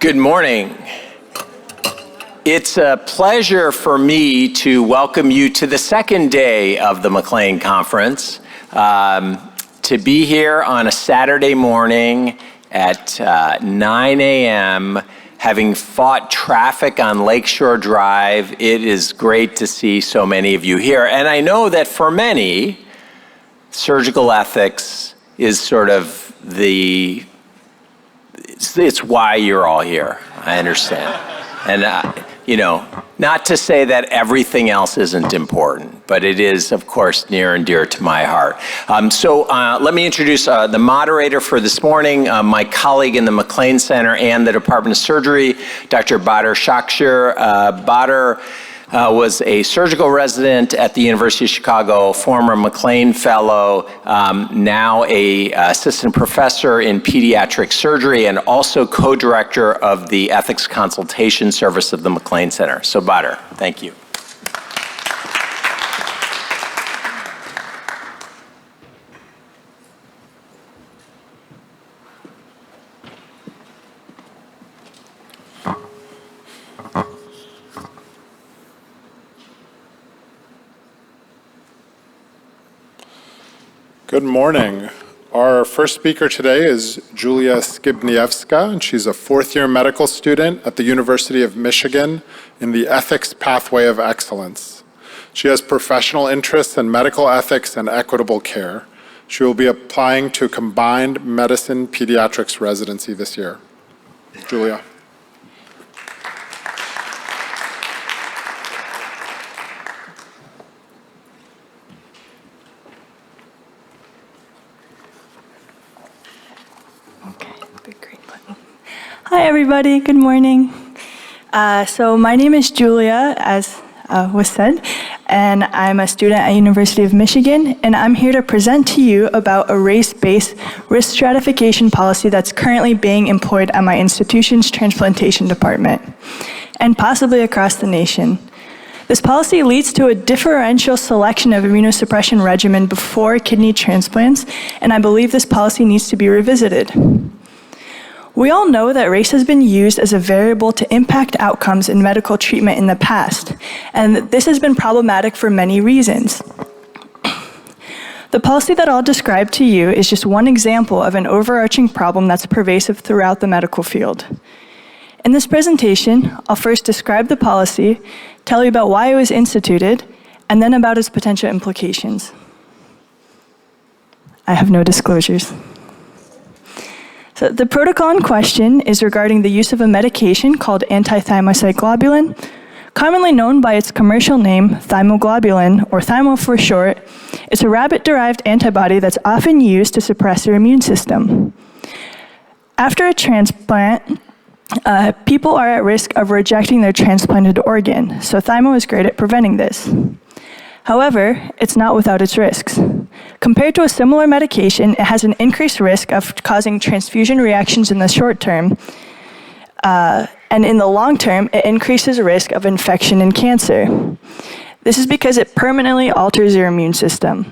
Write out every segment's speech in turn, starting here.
Good morning. It's a pleasure for me to welcome you to the second day of the MacLean Conference. To be here on a Saturday morning at 9 a.m., having fought traffic on Lakeshore Drive, it is great to see so many of you here. And I know that for many, surgical ethics is sort of it's why you're all here. I understand. And, not to say that everything else isn't important, but it is, of course, near and dear to my heart. So let me introduce the moderator for this morning, my colleague in the MacLean Center and the Department of Surgery, Dr. Badr Shakshir. Badr was a surgical resident at the University of Chicago, former MacLean Fellow, now a assistant professor in pediatric surgery, and also co-director of the Ethics Consultation Service of the MacLean Center. So Badr, thank you. Good morning. Our first speaker today is Julia Skibniewska, and she's a fourth-year medical student at the University of Michigan in the Ethics Pathway of Excellence. She has professional interests in medical ethics and equitable care. She will be applying to combined medicine pediatrics residency this year. Julia. Hi everybody, good morning. So my name is Julia, as was said, and I'm a student at University of Michigan, and I'm here to present to you about a race-based risk stratification policy that's currently being employed at my institution's transplantation department, and possibly across the nation. This policy leads to a differential selection of immunosuppression regimen before kidney transplants, and I believe this policy needs to be revisited. We all know that race has been used as a variable to impact outcomes in medical treatment in the past, and this has been problematic for many reasons. The policy that I'll describe to you is just one example of an overarching problem that's pervasive throughout the medical field. In this presentation, I'll first describe the policy, tell you about why it was instituted, and then about its potential implications. I have no disclosures. So the protocol in question is regarding the use of a medication called anti-thymocyteglobulin, commonly known by its commercial name, thymoglobulin, or thymo for short. It's a rabbit-derived antibody that's often used to suppress your immune system. After a transplant, people are at risk of rejecting their transplanted organ, so thymo is great at preventing this. However, it's not without its risks. Compared to a similar medication, it has an increased risk of causing transfusion reactions in the short term, and in the long term, it increases risk of infection and cancer. This is because it permanently alters your immune system.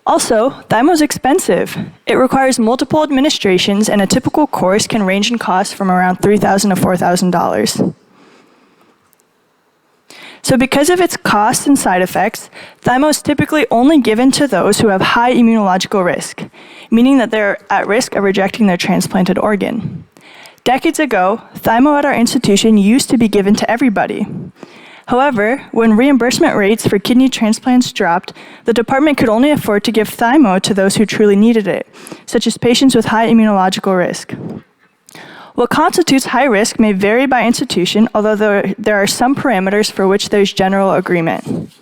Also, thymo is expensive. It requires multiple administrations, and a typical course can range in cost from around $3,000 to $4,000. So because of its costs and side effects, thymo is typically only given to those who have high immunological risk, meaning that they're at risk of rejecting their transplanted organ. Decades ago, thymo at our institution used to be given to everybody. However, when reimbursement rates for kidney transplants dropped, the department could only afford to give thymo to those who truly needed it, such as patients with high immunological risk. What constitutes high risk may vary by institution, although there are some parameters for which there's general agreement.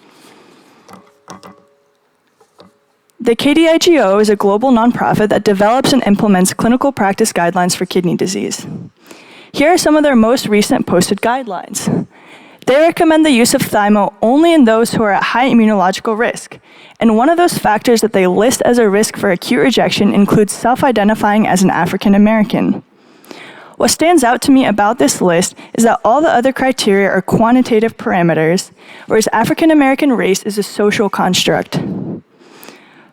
The KDIGO is a global nonprofit that develops and implements clinical practice guidelines for kidney disease. Here are some of their most recent posted guidelines. They recommend the use of thymo only in those who are at high immunological risk, and one of those factors that they list as a risk for acute rejection includes self-identifying as an African American. What stands out to me about this list is that all the other criteria are quantitative parameters, whereas African American race is a social construct.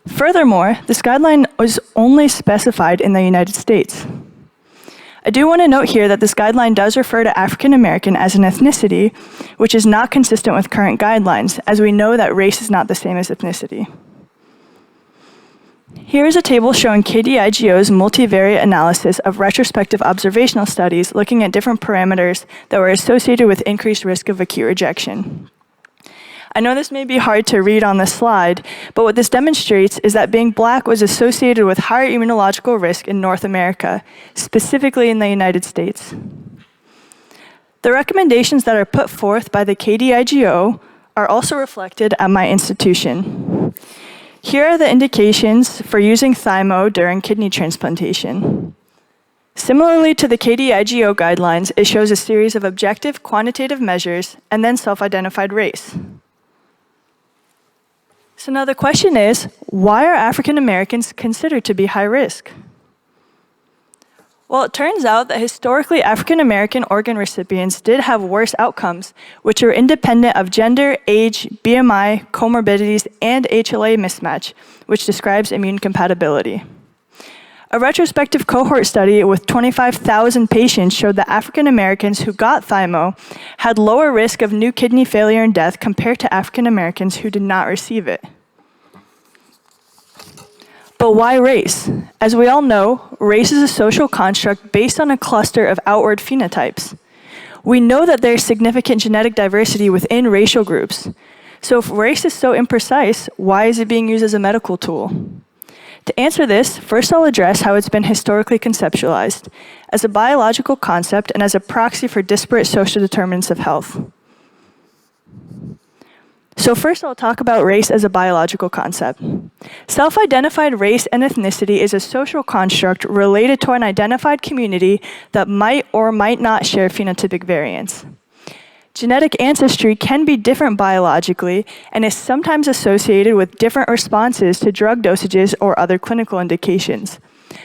Furthermore, this guideline was only specified in the United States. I do want to note here that this guideline does refer to African American as an ethnicity, which is not consistent with current guidelines, as we know that race is not the same as ethnicity. Here is a table showing KDIGO's multivariate analysis of retrospective observational studies looking at different parameters that were associated with increased risk of acute rejection. I know this may be hard to read on this slide, but what this demonstrates is that being Black was associated with higher immunological risk in North America, specifically in the United States. The recommendations that are put forth by the KDIGO are also reflected at my institution. Here are the indications for using thymo during kidney transplantation. Similarly to the KDIGO guidelines, it shows a series of objective quantitative measures and then self-identified race. So now the question is, why are African Americans considered to be high risk? Well, it turns out that historically African American organ recipients did have worse outcomes, which are independent of gender, age, BMI, comorbidities, and HLA mismatch, which describes immune compatibility. A retrospective cohort study with 25,000 patients showed that African Americans who got thymo had lower risk of new kidney failure and death compared to African Americans who did not receive it. But why race? As we all know, race is a social construct based on a cluster of outward phenotypes. We know that there is significant genetic diversity within racial groups. So if race is so imprecise, why is it being used as a medical tool? To answer this, first I'll address how it's been historically conceptualized, as a biological concept and as a proxy for disparate social determinants of health. So first I'll talk about race as a biological concept. Self-identified race and ethnicity is a social construct related to an identified community that might or might not share phenotypic variants. Genetic ancestry can be different biologically and is sometimes associated with different responses to drug dosages or other clinical indications.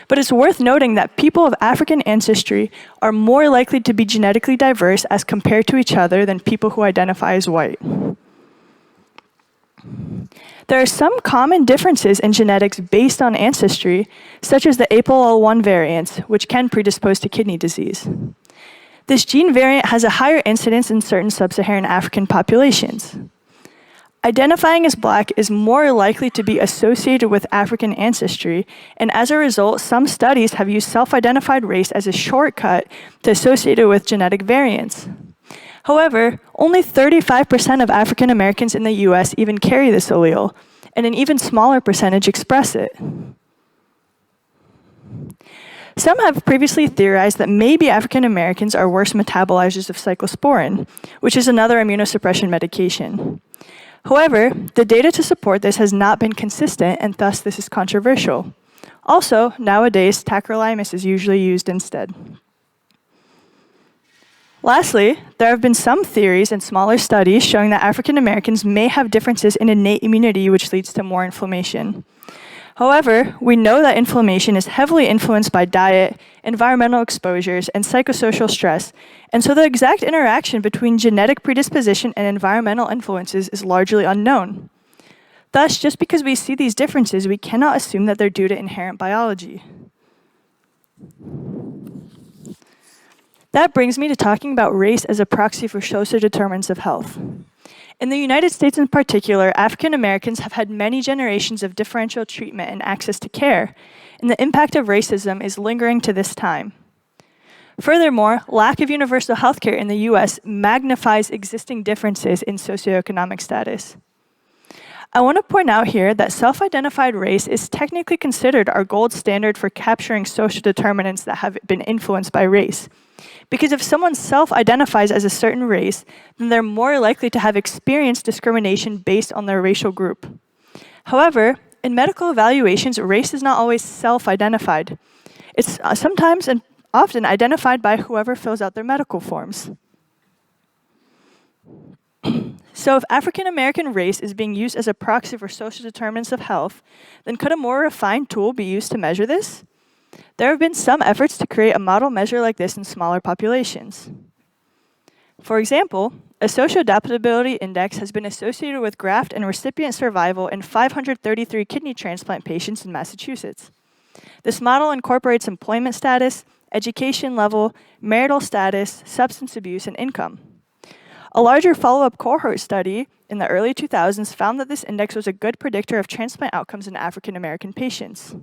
But it's worth noting that people of African ancestry are more likely to be genetically diverse as compared to each other than people who identify as white. There are some common differences in genetics based on ancestry, such as the APOL1 variants, which can predispose to kidney disease. This gene variant has a higher incidence in certain sub-Saharan African populations. Identifying as Black is more likely to be associated with African ancestry, and as a result, some studies have used self-identified race as a shortcut to associate it with genetic variants. However, only 35% of African Americans in the US even carry this allele, and an even smaller percentage express it. Some have previously theorized that maybe African Americans are worse metabolizers of cyclosporin, which is another immunosuppression medication. However, the data to support this has not been consistent, and thus this is controversial. Also, nowadays, tacrolimus is usually used instead. Lastly, there have been some theories and smaller studies showing that African Americans may have differences in innate immunity, which leads to more inflammation. However, we know that inflammation is heavily influenced by diet, environmental exposures, and psychosocial stress, and so the exact interaction between genetic predisposition and environmental influences is largely unknown. Thus, just because we see these differences, we cannot assume that they're due to inherent biology. That brings me to talking about race as a proxy for social determinants of health. In the United States in particular, African Americans have had many generations of differential treatment and access to care, and the impact of racism is lingering to this time. Furthermore, lack of universal healthcare in the US magnifies existing differences in socioeconomic status. I want to point out here that self-identified race is technically considered our gold standard for capturing social determinants that have been influenced by race. Because if someone self-identifies as a certain race, then they're more likely to have experienced discrimination based on their racial group. However, in medical evaluations, race is not always self-identified. It's sometimes and often identified by whoever fills out their medical forms. So if African American race is being used as a proxy for social determinants of health, then could a more refined tool be used to measure this? There have been some efforts to create a model measure like this in smaller populations. For example, a social adaptability index has been associated with graft and recipient survival in 533 kidney transplant patients in Massachusetts. This model incorporates employment status, education level, marital status, substance abuse, and income. A larger follow-up cohort study in the early 2000s found that this index was a good predictor of transplant outcomes in African American patients.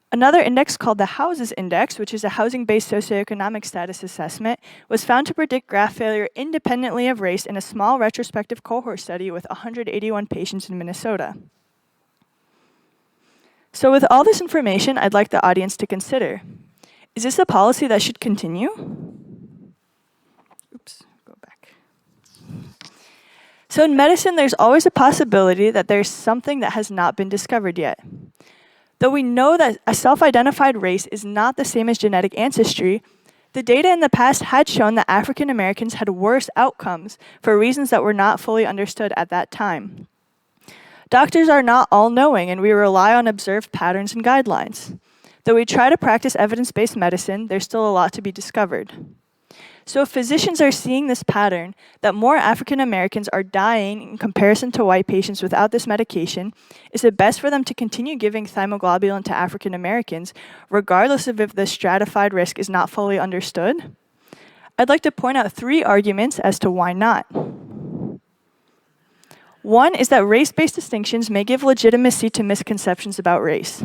Another index called the Houses Index, which is a housing-based socioeconomic status assessment, was found to predict graft failure independently of race in a small retrospective cohort study with 181 patients in Minnesota. So with all this information, I'd like the audience to consider, is this a policy that should continue? Oops, go back. So in medicine, there's always a possibility that there's something that has not been discovered yet. Though we know that a self-identified race is not the same as genetic ancestry, the data in the past had shown that African Americans had worse outcomes for reasons that were not fully understood at that time. Doctors are not all-knowing, and we rely on observed patterns and guidelines. Though we try to practice evidence-based medicine, there's still a lot to be discovered. So if physicians are seeing this pattern, that more African Americans are dying in comparison to white patients without this medication, is it best for them to continue giving thymoglobulin to African Americans, regardless of if the stratified risk is not fully understood? I'd like to point out 3 arguments as to why not. One is that race-based distinctions may give legitimacy to misconceptions about race.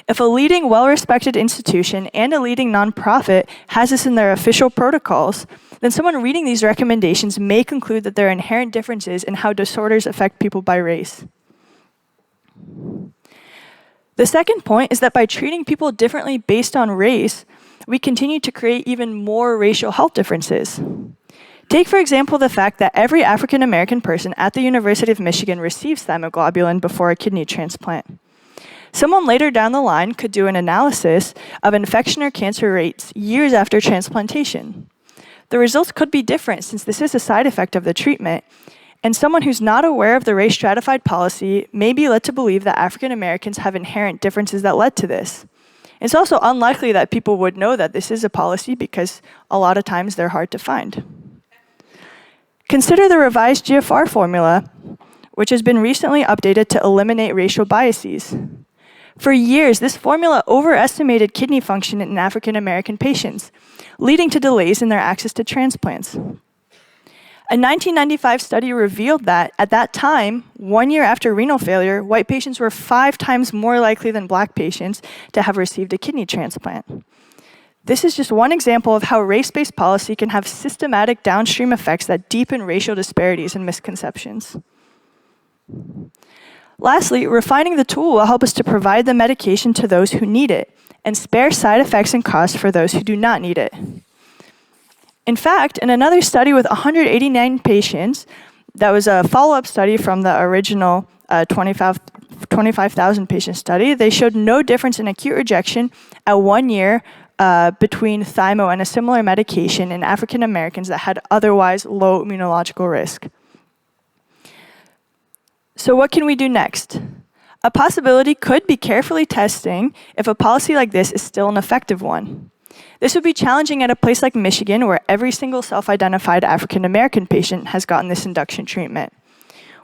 If a leading, well-respected institution and a leading nonprofit has this in their official protocols, then someone reading these recommendations may conclude that there are inherent differences in how disorders affect people by race. The second point is that by treating people differently based on race, we continue to create even more racial health differences. Take, for example, the fact that every African American person at the University of Michigan receives thymoglobulin before a kidney transplant. Someone later down the line could do an analysis of infection or cancer rates years after transplantation. The results could be different since this is a side effect of the treatment, and someone who's not aware of the race stratified policy may be led to believe that African Americans have inherent differences that led to this. It's also unlikely that people would know that this is a policy because a lot of times they're hard to find. Consider the revised GFR formula, which has been recently updated to eliminate racial biases. For years, this formula overestimated kidney function in African American patients, leading to delays in their access to transplants. A 1995 study revealed that, at that time, 1 year after renal failure, white patients were 5 times more likely than black patients to have received a kidney transplant. This is just one example of how race-based policy can have systematic downstream effects that deepen racial disparities and misconceptions. Lastly, refining the tool will help us to provide the medication to those who need it and spare side effects and costs for those who do not need it. In fact, in another study with 189 patients, that was a follow-up study from the original 25,000 patient study, they showed no difference in acute rejection at 1 year between thymo and a similar medication in African Americans that had otherwise low immunological risk. So what can we do next? A possibility could be carefully testing if a policy like this is still an effective one. This would be challenging at a place like Michigan, where every single self-identified African American patient has gotten this induction treatment.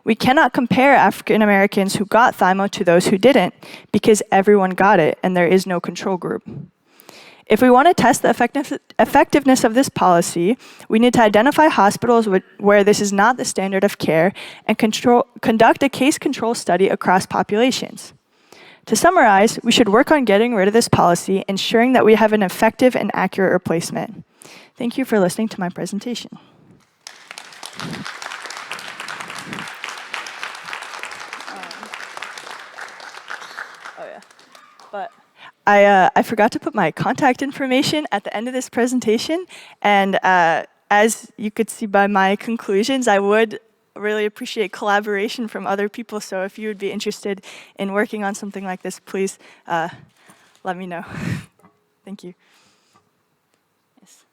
We cannot compare African Americans who got thymo to those who didn't, because everyone got it and there is no control group. If we want to test the effectiveness of this policy, we need to identify hospitals where this is not the standard of care and conduct a case control study across populations. To summarize, we should work on getting rid of this policy, ensuring that we have an effective and accurate replacement. Thank you for listening to my presentation. I forgot to put my contact information at the end of this presentation, and as you could see by my conclusions, I would really appreciate collaboration from other people, so if you would be interested in working on something like this, please let me know. Thank you. Yes.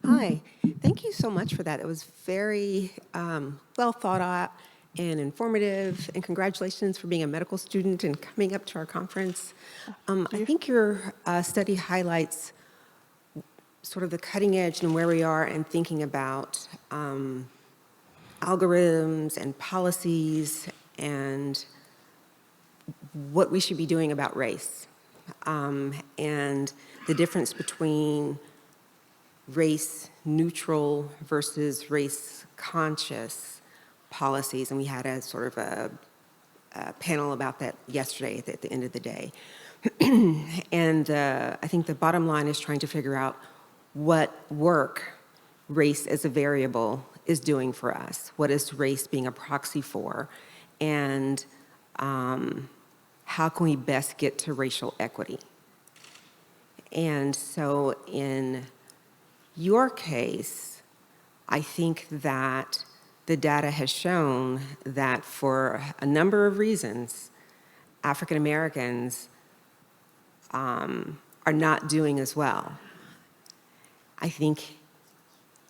Hi, thank you so much for that. It was very well thought out and informative, and congratulations for being a medical student and coming up to our conference. I think your study highlights sort of the cutting edge and where we are in thinking about algorithms and policies and what we should be doing about race. and the difference between race neutral versus race conscious policies. And we had a sort of a panel about that yesterday at the end of the day. And I think the bottom line is trying to figure out what work race as a variable is doing for us. What is race being a proxy for? And how can we best get to racial equity? And so in your case, I think that the data has shown that for a number of reasons, African Americans are not doing as well. I think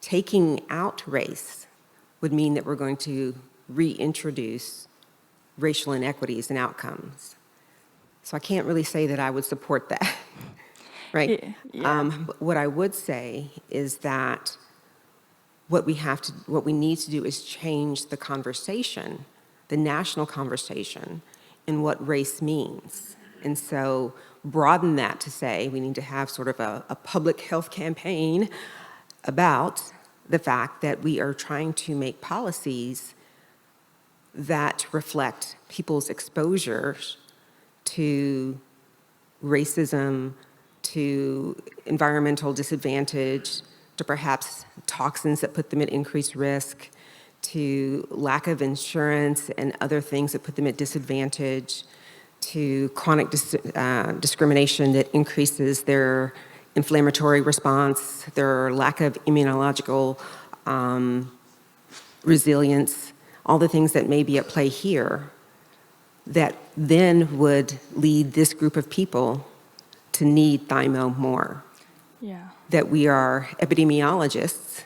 taking out race would mean that we're going to reintroduce racial inequities and outcomes. So I can't really say that I would support that, right? Yeah. But what I would say is that what we need to do is change the conversation, the national conversation, in what race means. And so broaden that to say we need to have sort of a public health campaign about the fact that we are trying to make policies that reflect people's exposures to racism, to environmental disadvantage, to perhaps toxins that put them at increased risk, to lack of insurance and other things that put them at disadvantage, to chronic discrimination that increases their inflammatory response, their lack of immunological resilience, all the things that may be at play here that then would lead this group of people to need thymo more. Yeah. That we are epidemiologists,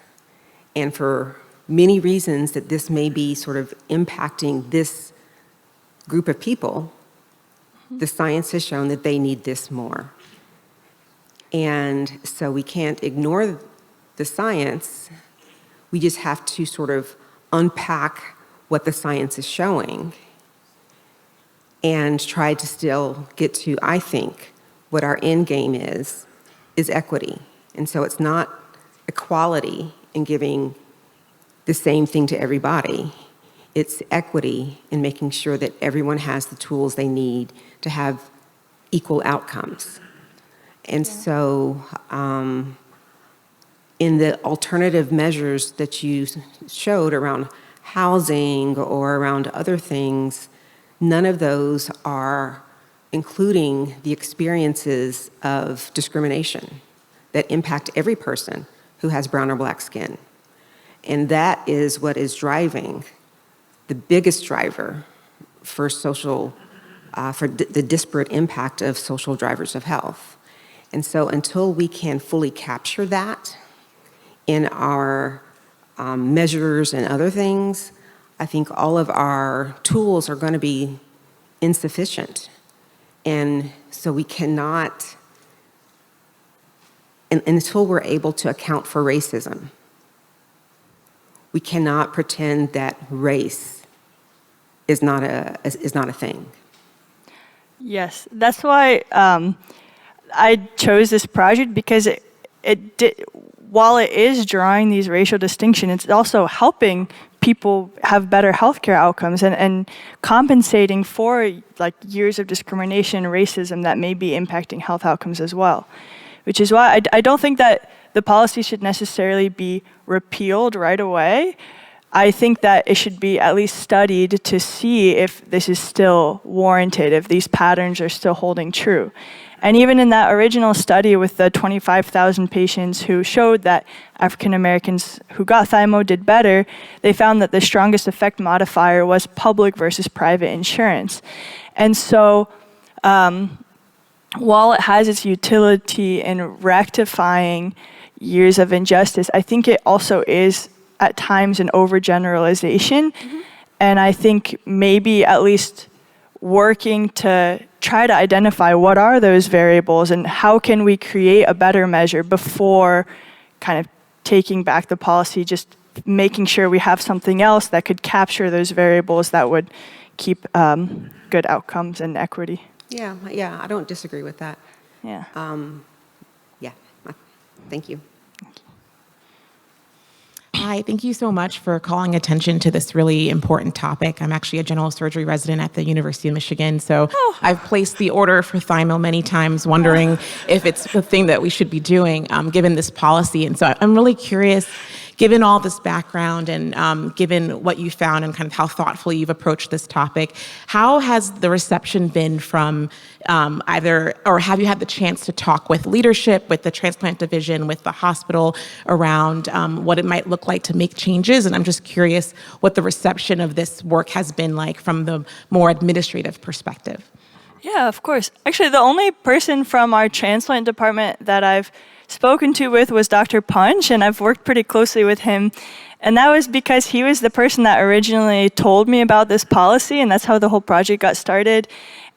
and for many reasons that this may be sort of impacting this group of people, the science has shown that they need this more. And so we can't ignore the science. We just have to sort of unpack what the science is showing and try to still get to, I think, what our end game is equity. And so it's not equality in giving the same thing to everybody. It's equity in making sure that everyone has the tools they need to have equal outcomes. And so in the alternative measures that you showed around housing or around other things, none of those are including the experiences of discrimination that impact every person who has brown or black skin. And that is what is driving, the biggest driver for the disparate impact of social drivers of health. And so until we can fully capture that in our measures and other things, I think all of our tools are going to be insufficient. And so we cannot, until we're able to account for racism, we cannot pretend that race is not a thing. Yes, that's why I chose this project, because while it is drawing these racial distinctions, it's also helping people have better healthcare outcomes and compensating for like years of discrimination and racism that may be impacting health outcomes as well. Which is why I don't think that the policy should necessarily be repealed right away. I think that it should be at least studied to see if this is still warranted, if these patterns are still holding true. And even in that original study with the 25,000 patients who showed that African Americans who got thymo did better, they found that the strongest effect modifier was public versus private insurance. And so while it has its utility in rectifying years of injustice, I think it also is at times an overgeneralization. Mm-hmm. And I think maybe at least working to try to identify what are those variables and how can we create a better measure before kind of taking back the policy, just making sure we have something else that could capture those variables that would keep good outcomes and equity. Yeah, I don't disagree with that. Yeah. Yeah, thank you. Hi, thank you so much for calling attention to this really important topic. I'm actually a general surgery resident at the University of Michigan, so I've placed the order for thymo many times, wondering if it's the thing that we should be doing, given this policy. And so I'm really curious, given all this background and given what you found and kind of how thoughtfully you've approached this topic, how has the reception been from or have you had the chance to talk with leadership, with the transplant division, with the hospital around what it might look like to make changes? And I'm just curious what the reception of this work has been like from the more administrative perspective. Yeah, of course. Actually, the only person from our transplant department that I've spoken to was Dr. Punch, and I've worked pretty closely with him. And that was because he was the person that originally told me about this policy, and that's how the whole project got started.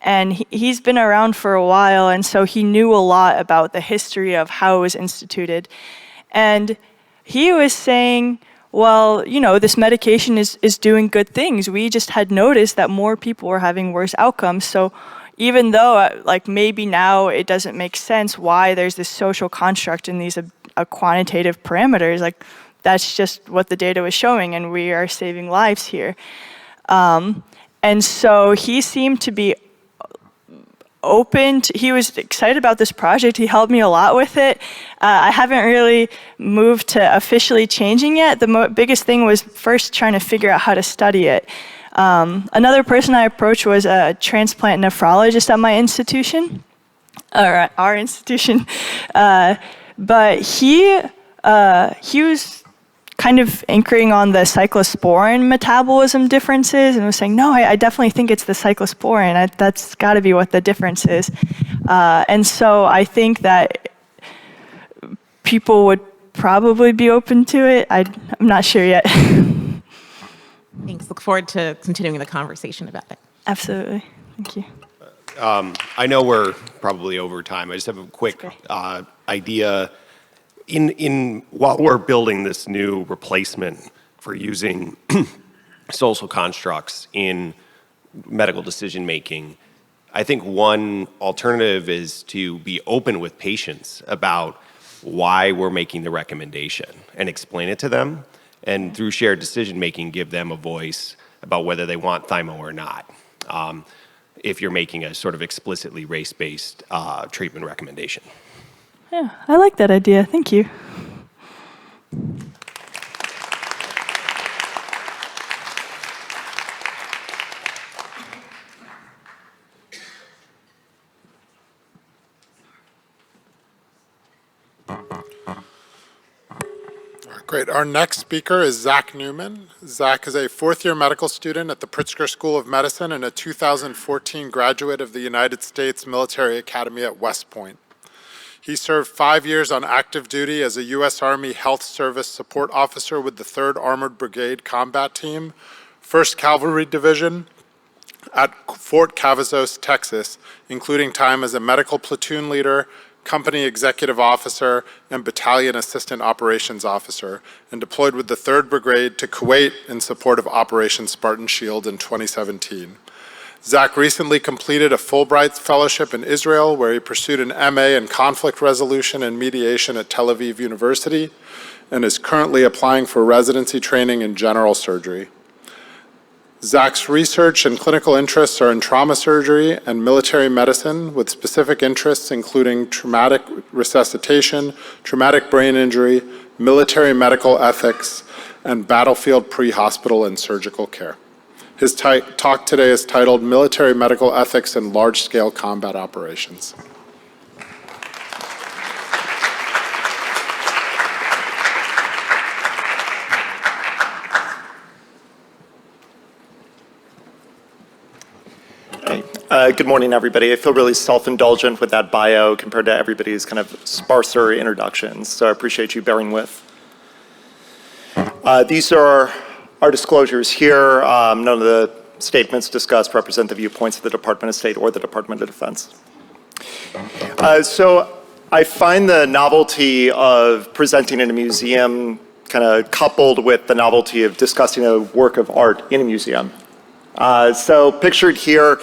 And he's been around for a while, and so he knew a lot about the history of how it was instituted. And he was saying, well, you know, this medication is doing good things. We just had noticed that more people were having worse outcomes. So even though, like, maybe now it doesn't make sense why there's this social construct in these quantitative parameters, like, that's just what the data was showing, and we are saving lives here. And so he seemed to be he was excited about this project. He helped me a lot with it. I haven't really moved to officially changing yet. The biggest thing was first trying to figure out how to study it. Another person I approached was a transplant nephrologist at my institution, or at our institution. But he was kind of anchoring on the cyclosporin metabolism differences and was saying, no, I definitely think it's the cyclosporin. That's got to be what the difference is. And so I think that people would probably be open to it. I'm not sure yet. Thanks. Look forward to continuing the conversation about it. Absolutely. Thank you. I know we're probably over time. I just have a quick idea. While we're building this new replacement for using social constructs in medical decision making, I think one alternative is to be open with patients about why we're making the recommendation and explain it to them, and through shared decision making give them a voice about whether they want thymo or not, if you're making a sort of explicitly race-based treatment recommendation. Yeah, I like that idea. Thank you. Great. Our next speaker is Zach Newman. Zach is a fourth-year medical student at the Pritzker School of Medicine and a 2014 graduate of the United States Military Academy at West Point. He served 5 years on active duty as a U.S. Army Health Service Support Officer with the 3rd Armored Brigade Combat Team, 1st Cavalry Division at Fort Cavazos, Texas, including time as a medical platoon leader, company executive officer, and battalion assistant operations officer, and deployed with the 3rd Brigade to Kuwait in support of Operation Spartan Shield in 2017. Zach recently completed a Fulbright Fellowship in Israel, where he pursued an MA in Conflict Resolution and Mediation at Tel Aviv University, and is currently applying for residency training in general surgery. Zach's research and clinical interests are in trauma surgery and military medicine, with specific interests including traumatic resuscitation, traumatic brain injury, military medical ethics, and battlefield pre-hospital and surgical care. His talk today is titled Military Medical Ethics in Large-Scale Combat Operations. Good morning, everybody. I feel really self-indulgent with that bio compared to everybody's kind of sparser introductions, so I appreciate you bearing with. These are our disclosures here. None of the statements discussed represent the viewpoints of the Department of State or the Department of Defense. So I find the novelty of presenting in a museum kind of coupled with the novelty of discussing a work of art in a museum. So pictured here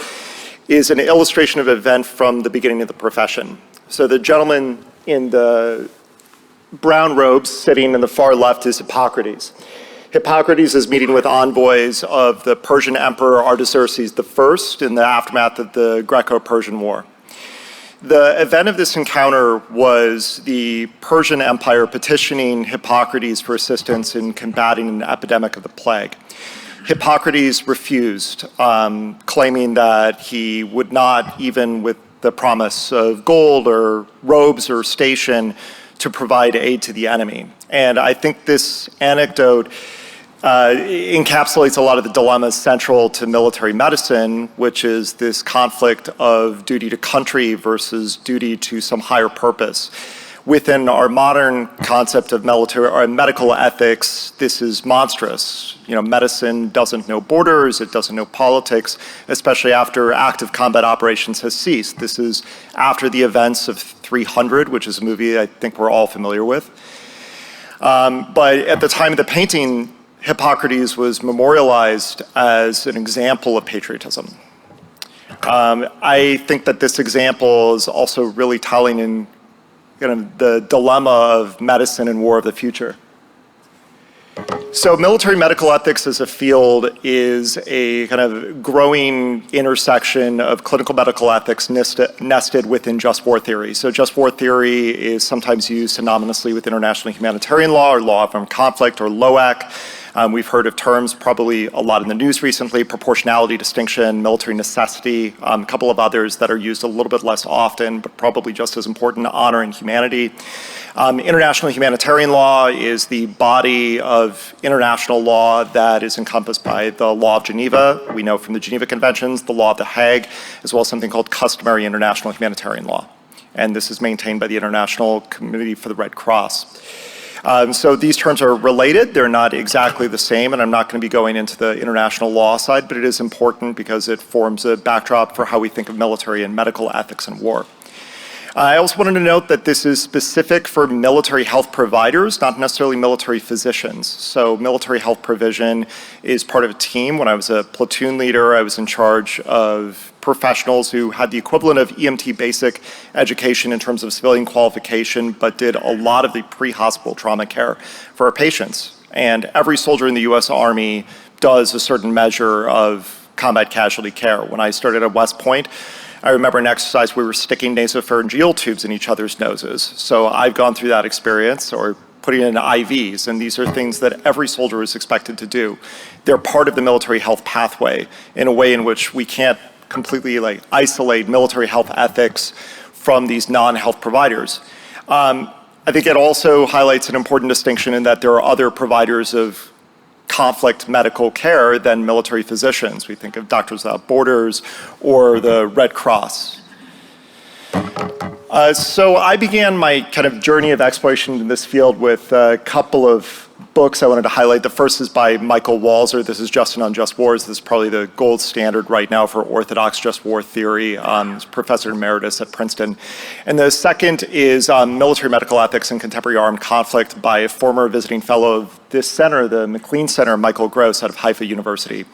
is an illustration of an event from the beginning of the profession. So the gentleman in the brown robes sitting in the far left is Hippocrates. Hippocrates is meeting with envoys of the Persian Emperor Artaxerxes I in the aftermath of the Greco-Persian War. The event of this encounter was the Persian Empire petitioning Hippocrates for assistance in combating an epidemic of the plague. Hippocrates refused, claiming that he would not, even with the promise of gold or robes or station, to provide aid to the enemy. And I think this anecdote encapsulates a lot of the dilemmas central to military medicine, which is this conflict of duty to country versus duty to some higher purpose. Within our modern concept of military or medical ethics, this is monstrous. You know, medicine doesn't know borders, it doesn't know politics, especially after active combat operations has ceased. This is after the events of 300, which is a movie I think we're all familiar with. But at the time of the painting, Hippocrates was memorialized as an example of patriotism. I think that this example is also really telling in the dilemma of medicine and war of the future. So military medical ethics as a field is a kind of growing intersection of clinical medical ethics nested within just war theory. So just war theory is sometimes used synonymously with international humanitarian law or law of armed conflict or LOAC. We've heard of terms probably a lot in the news recently: proportionality, distinction, military necessity, a couple of others that are used a little bit less often, but probably just as important: honor and humanity. International humanitarian law is the body of international law that is encompassed by the Law of Geneva. We know from the Geneva Conventions, the Law of The Hague, as well as something called customary international humanitarian law. And this is maintained by the International Committee for the Red Cross. So these terms are related. They're not exactly the same, and I'm not going to be going into the international law side, but it is important because it forms a backdrop for how we think of military and medical ethics in war. I also wanted to note that this is specific for military health providers, not necessarily military physicians. So military health provision is part of a team. When I was a platoon leader, I was in charge of professionals who had the equivalent of EMT basic education in terms of civilian qualification, but did a lot of the pre-hospital trauma care for our patients. And every soldier in the US Army does a certain measure of combat casualty care. When I started at West Point, I remember an exercise we were sticking nasopharyngeal tubes in each other's noses. So I've gone through that experience, or putting in IVs, and these are things that every soldier is expected to do. They're part of the military health pathway in a way in which we can't completely isolate military health ethics from these non-health providers. I think it also highlights an important distinction in that there are other providers of conflict medical care than military physicians. We think of Doctors Without Borders or the Red Cross. So I began my kind of journey of exploration in this field with a couple of books I wanted to highlight. The first is by Michael Walzer. This is Just and Unjust Wars. This is probably the gold standard right now for orthodox just war theory. He's Professor Emeritus at Princeton. And the second is Military Medical Ethics in Contemporary Armed Conflict by a former visiting fellow of this center, the MacLean Center, Michael Gross, out of Haifa University.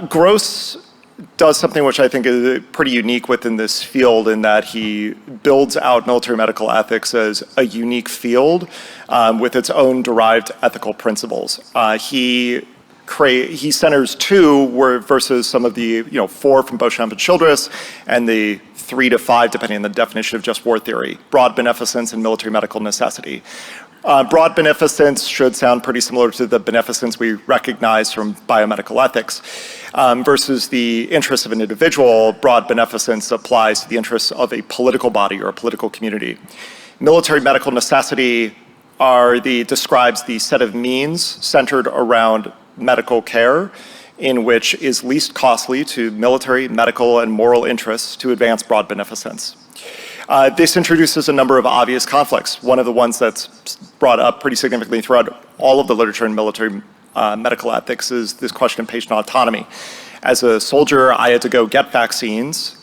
Gross does something which I think is pretty unique within this field, in that he builds out military medical ethics as a unique field with its own derived ethical principles. He centers two versus some of the 4 from Beauchamp and Childress, and the 3 to 5 depending on the definition of just war theory: broad beneficence and military medical necessity. Broad beneficence should sound pretty similar to the beneficence we recognize from biomedical ethics. Versus the interests of an individual, broad beneficence applies to the interests of a political body or a political community. Military medical necessity describes the set of means centered around medical care in which is least costly to military, medical, and moral interests to advance broad beneficence. This introduces a number of obvious conflicts. One of the ones that's brought up pretty significantly throughout all of the literature in military medical ethics is this question of patient autonomy. As a soldier, I had to go get vaccines.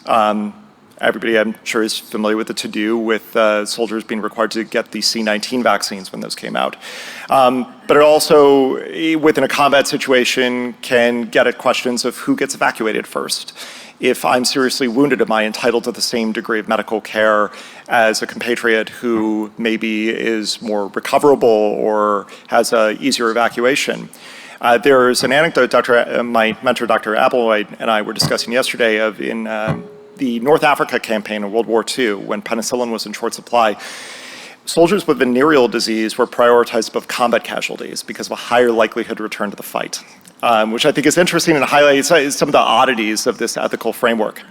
Everybody, I'm sure, is familiar with the to-do with soldiers being required to get the C-19 vaccines when those came out. But it also, within a combat situation, can get at questions of who gets evacuated first. if I'm seriously wounded, am I entitled to the same degree of medical care as a compatriot who maybe is more recoverable or has an easier evacuation? There's an anecdote my mentor, Dr. Applewhite, and I were discussing yesterday of in the North Africa campaign in World War II, when penicillin was in short supply. Soldiers with venereal disease were prioritized above combat casualties because of a higher likelihood to return to the fight, which I think is interesting and highlights some of the oddities of this ethical framework.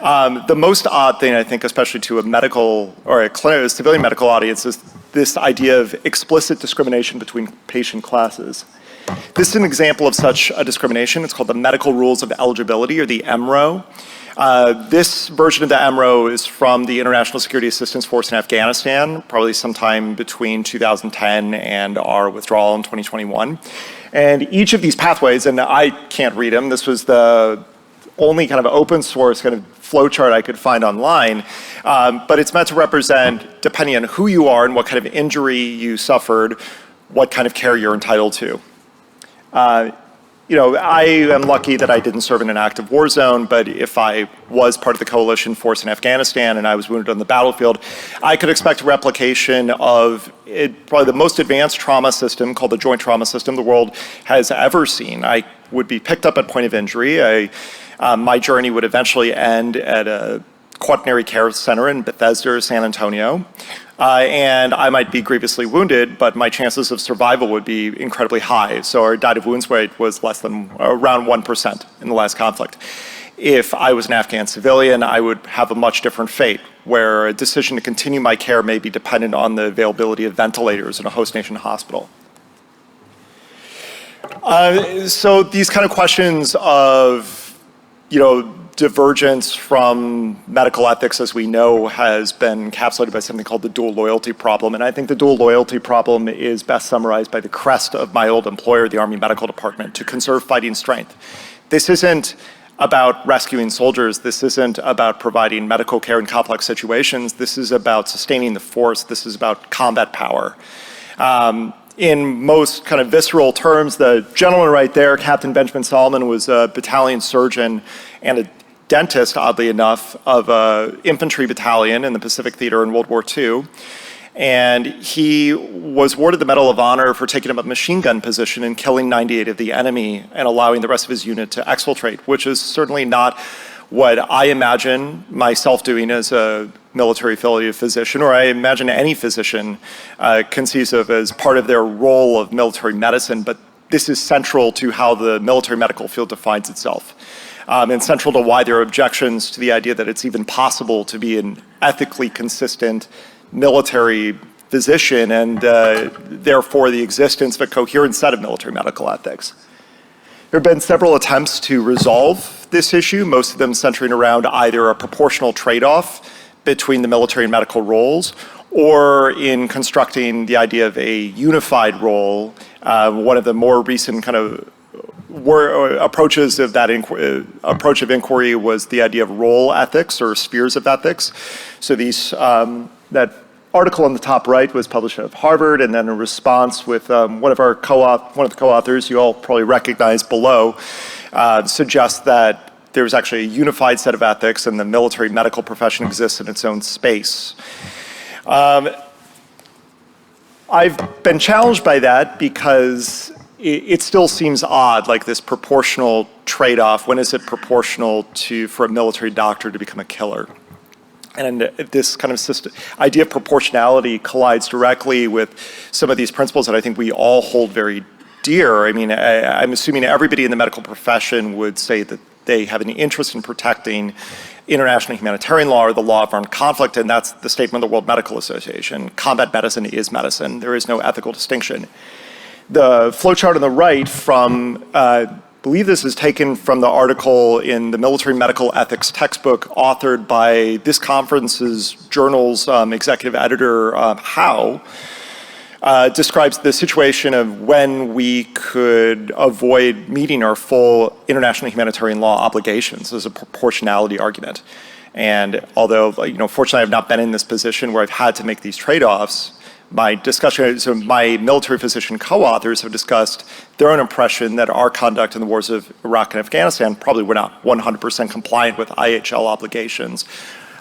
The most odd thing, I think, especially to a medical or a civilian medical audience, is this idea of explicit discrimination between patient classes. This is an example of such a discrimination. It's called the Medical Rules of Eligibility, or the MRO. This version of the MRO is from the International Security Assistance Force in Afghanistan, probably sometime between 2010 and our withdrawal in 2021. And each of these pathways, and I can't read them, this was the only kind of open source kind of flowchart I could find online, but it's meant to represent, depending on who you are and what kind of injury you suffered, what kind of care you're entitled to. I am lucky that I didn't serve in an active war zone, but if I was part of the coalition force in Afghanistan and I was wounded on the battlefield, I could expect a replication of probably the most advanced trauma system called the joint trauma system the world has ever seen. I would be picked up at point of injury. My journey would eventually end at a quaternary care center in Bethesda or San Antonio. And I might be grievously wounded, but my chances of survival would be incredibly high. So our died of wounds rate was around 1% in the last conflict. If I was an Afghan civilian, I would have a much different fate, where a decision to continue my care may be dependent on the availability of ventilators in a host nation hospital. So these kind of questions of, divergence from medical ethics, as we know, has been encapsulated by something called the dual loyalty problem. And I think the dual loyalty problem is best summarized by the crest of my old employer, the Army Medical Department: to conserve fighting strength. This isn't about rescuing soldiers. This isn't about providing medical care in complex situations. This is about sustaining the force. This is about combat power. In most kind of visceral terms, the gentleman right there, Captain Benjamin Solomon, was a battalion surgeon and a dentist, oddly enough, of an infantry battalion in the Pacific Theater in World War II. And he was awarded the Medal of Honor for taking up a machine gun position and killing 98 of the enemy and allowing the rest of his unit to exfiltrate, which is certainly not what I imagine myself doing as a military affiliated physician, or I imagine any physician conceives of as part of their role of military medicine, but this is central to how the military medical field defines itself. And central to why there are objections to the idea that it's even possible to be an ethically consistent military physician, and therefore the existence of a coherent set of military medical ethics. There have been several attempts to resolve this issue, most of them centering around either a proportional trade-off between the military and medical roles, or in constructing the idea of a unified role. One of the more recent kind of approaches of that approach of inquiry was the idea of role ethics, or spheres of ethics. So that article on the top right was published at Harvard, and then a response with one of the co-authors, you all probably recognize below, suggests that there's actually a unified set of ethics, and the military medical profession exists in its own space. I've been challenged by that because it still seems odd, like this proportional trade-off. When is it proportional for a military doctor to become a killer? And this kind of idea of proportionality collides directly with some of these principles that I think we all hold very dear. I mean, I'm assuming everybody in the medical profession would say that they have an interest in protecting international humanitarian law or the law of armed conflict, and that's the statement of the World Medical Association. Combat medicine is medicine. There is no ethical distinction. The flowchart on the right from, I believe this is taken from the article in the Military Medical Ethics textbook authored by this conference's journal's executive editor, Howe, describes the situation of when we could avoid meeting our full international humanitarian law obligations as a proportionality argument. And although, fortunately I've not been in this position where I've had to make these trade-offs, my military physician co-authors have discussed their own impression that our conduct in the wars of Iraq and Afghanistan probably were not 100% compliant with IHL obligations,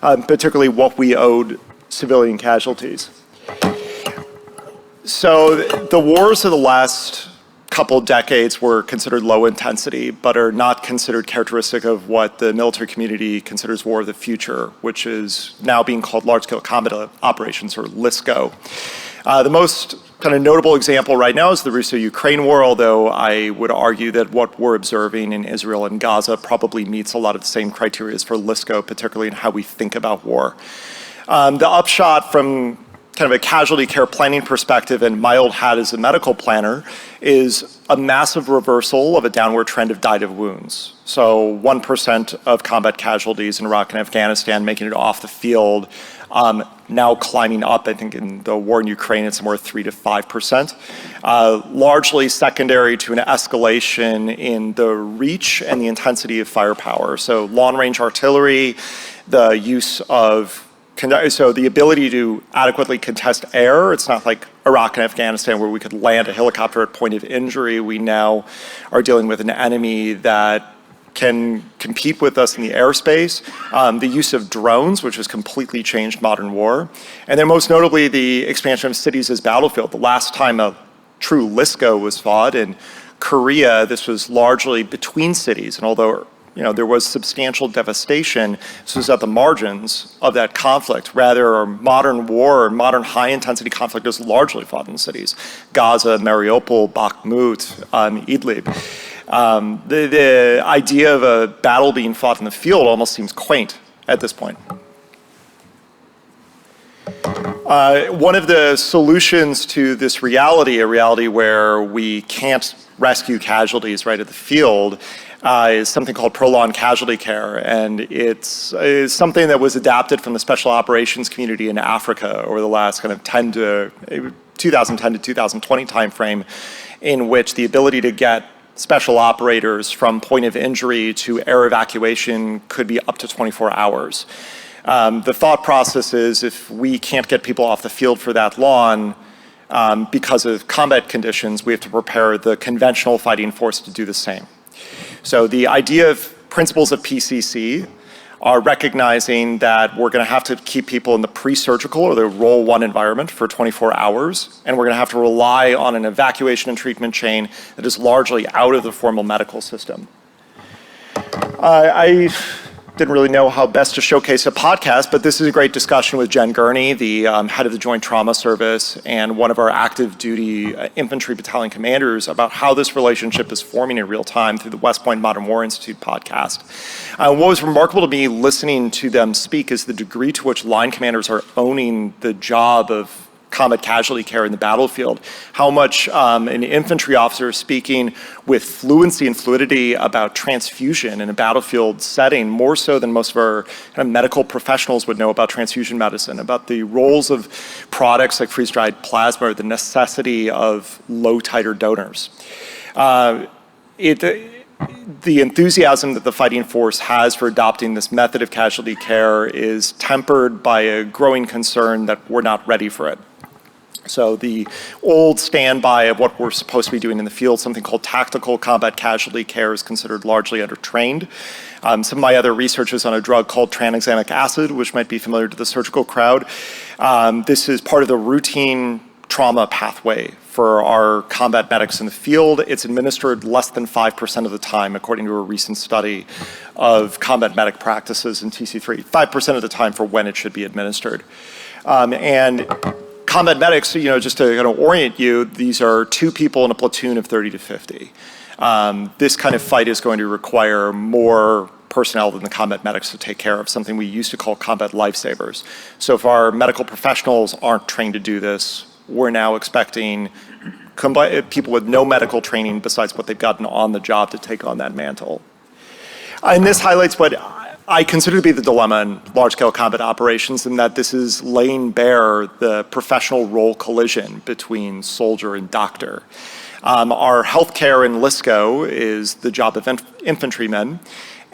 particularly what we owed civilian casualties. So the wars of the last couple decades were considered low intensity, but are not considered characteristic of what the military community considers war of the future, which is now being called large-scale combat operations, or LSCO. The most kind of notable example right now is the Russo-Ukraine war, although I would argue that what we're observing in Israel and Gaza probably meets a lot of the same criteria for LSCO, particularly in how we think about war. The upshot from kind of a casualty care planning perspective and my old hat as a medical planner is a massive reversal of a downward trend of died of wounds. So 1% of combat casualties in Iraq and Afghanistan making it off the field, now climbing up, I think in the war in Ukraine, it's somewhere 3 to 5%. Largely secondary to an escalation in the reach and the intensity of firepower. So long-range artillery, the use of so the ability to adequately contest air, it's not like Iraq and Afghanistan where we could land a helicopter at point of injury. We now are dealing with an enemy that can compete with us in the airspace. The use of drones, which has completely changed modern war. And then most notably, the expansion of cities as battlefield. The last time a true LSCO was fought in Korea, this was largely between cities. And although there was substantial devastation, this was at the margins of that conflict. Rather, modern war, modern high-intensity conflict is largely fought in cities. Gaza, Mariupol, Bakhmut, Idlib. The idea of a battle being fought in the field almost seems quaint at this point. One of the solutions to this reality, a reality where we can't rescue casualties right at the field, is something called prolonged casualty care, and it's something that was adapted from the special operations community in Africa over the last kind of 2010 to 2020 timeframe, in which the ability to get special operators from point of injury to air evacuation could be up to 24 hours. The thought process is if we can't get people off the field for that long, because of combat conditions, we have to prepare the conventional fighting force to do the same. So the idea of principles of PCC are recognizing that we're going to have to keep people in the pre-surgical or the Role 1 environment for 24 hours, and we're going to have to rely on an evacuation and treatment chain that is largely out of the formal medical system. I didn't really know how best to showcase a podcast, but this is a great discussion with Jen Gurney, the head of the Joint Trauma Service and one of our active duty infantry battalion commanders, about how this relationship is forming in real time through the West Point Modern War Institute podcast. What was remarkable to me listening to them speak is the degree to which line commanders are owning the job of combat casualty care in the battlefield. How much an infantry officer is speaking with fluency and fluidity about transfusion in a battlefield setting, more so than most of our kind of medical professionals would know about transfusion medicine, about the roles of products like freeze-dried plasma or the necessity of low-titer donors. The enthusiasm that the fighting force has for adopting this method of casualty care is tempered by a growing concern that we're not ready for it. So the old standby of what we're supposed to be doing in the field, something called tactical combat casualty care, is considered largely undertrained. Some of my other research is on a drug called tranexamic acid, which might be familiar to the surgical crowd. This is part of the routine trauma pathway for our combat medics in the field. It's administered less than 5% of the time, according to a recent study of combat medic practices in TC3, 5% of the time for when it should be administered. And combat medics, just to kind of orient you, these are 2 people in a platoon of 30 to 50. This kind of fight is going to require more personnel than the combat medics to take care of, something we used to call combat lifesavers. So if our medical professionals aren't trained to do this, we're now expecting people with no medical training besides what they've gotten on the job to take on that mantle. And this highlights what I consider to be the dilemma in large-scale combat operations, in that this is laying bare the professional role collision between soldier and doctor. Our healthcare in LSCO is the job of infantrymen,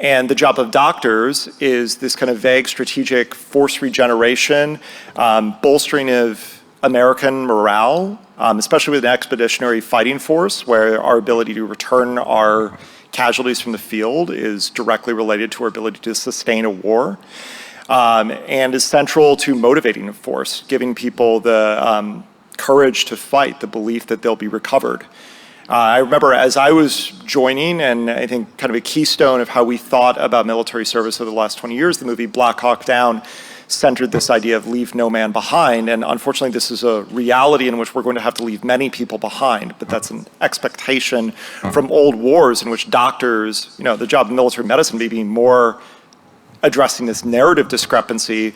And the job of doctors is this kind of vague strategic force regeneration, bolstering of American morale, especially with an expeditionary fighting force where our ability to return our casualties from the field is directly related to our ability to sustain a war, and is central to motivating a force, giving people the courage to fight, the belief that they'll be recovered. I remember as I was joining, and I think kind of a keystone of how we thought about military service over the last 20 years, the movie Black Hawk Down centered this idea of leave no man behind. And unfortunately, this is a reality in which we're going to have to leave many people behind. But that's an expectation from old wars in which doctors, the job of military medicine may be more addressing this narrative discrepancy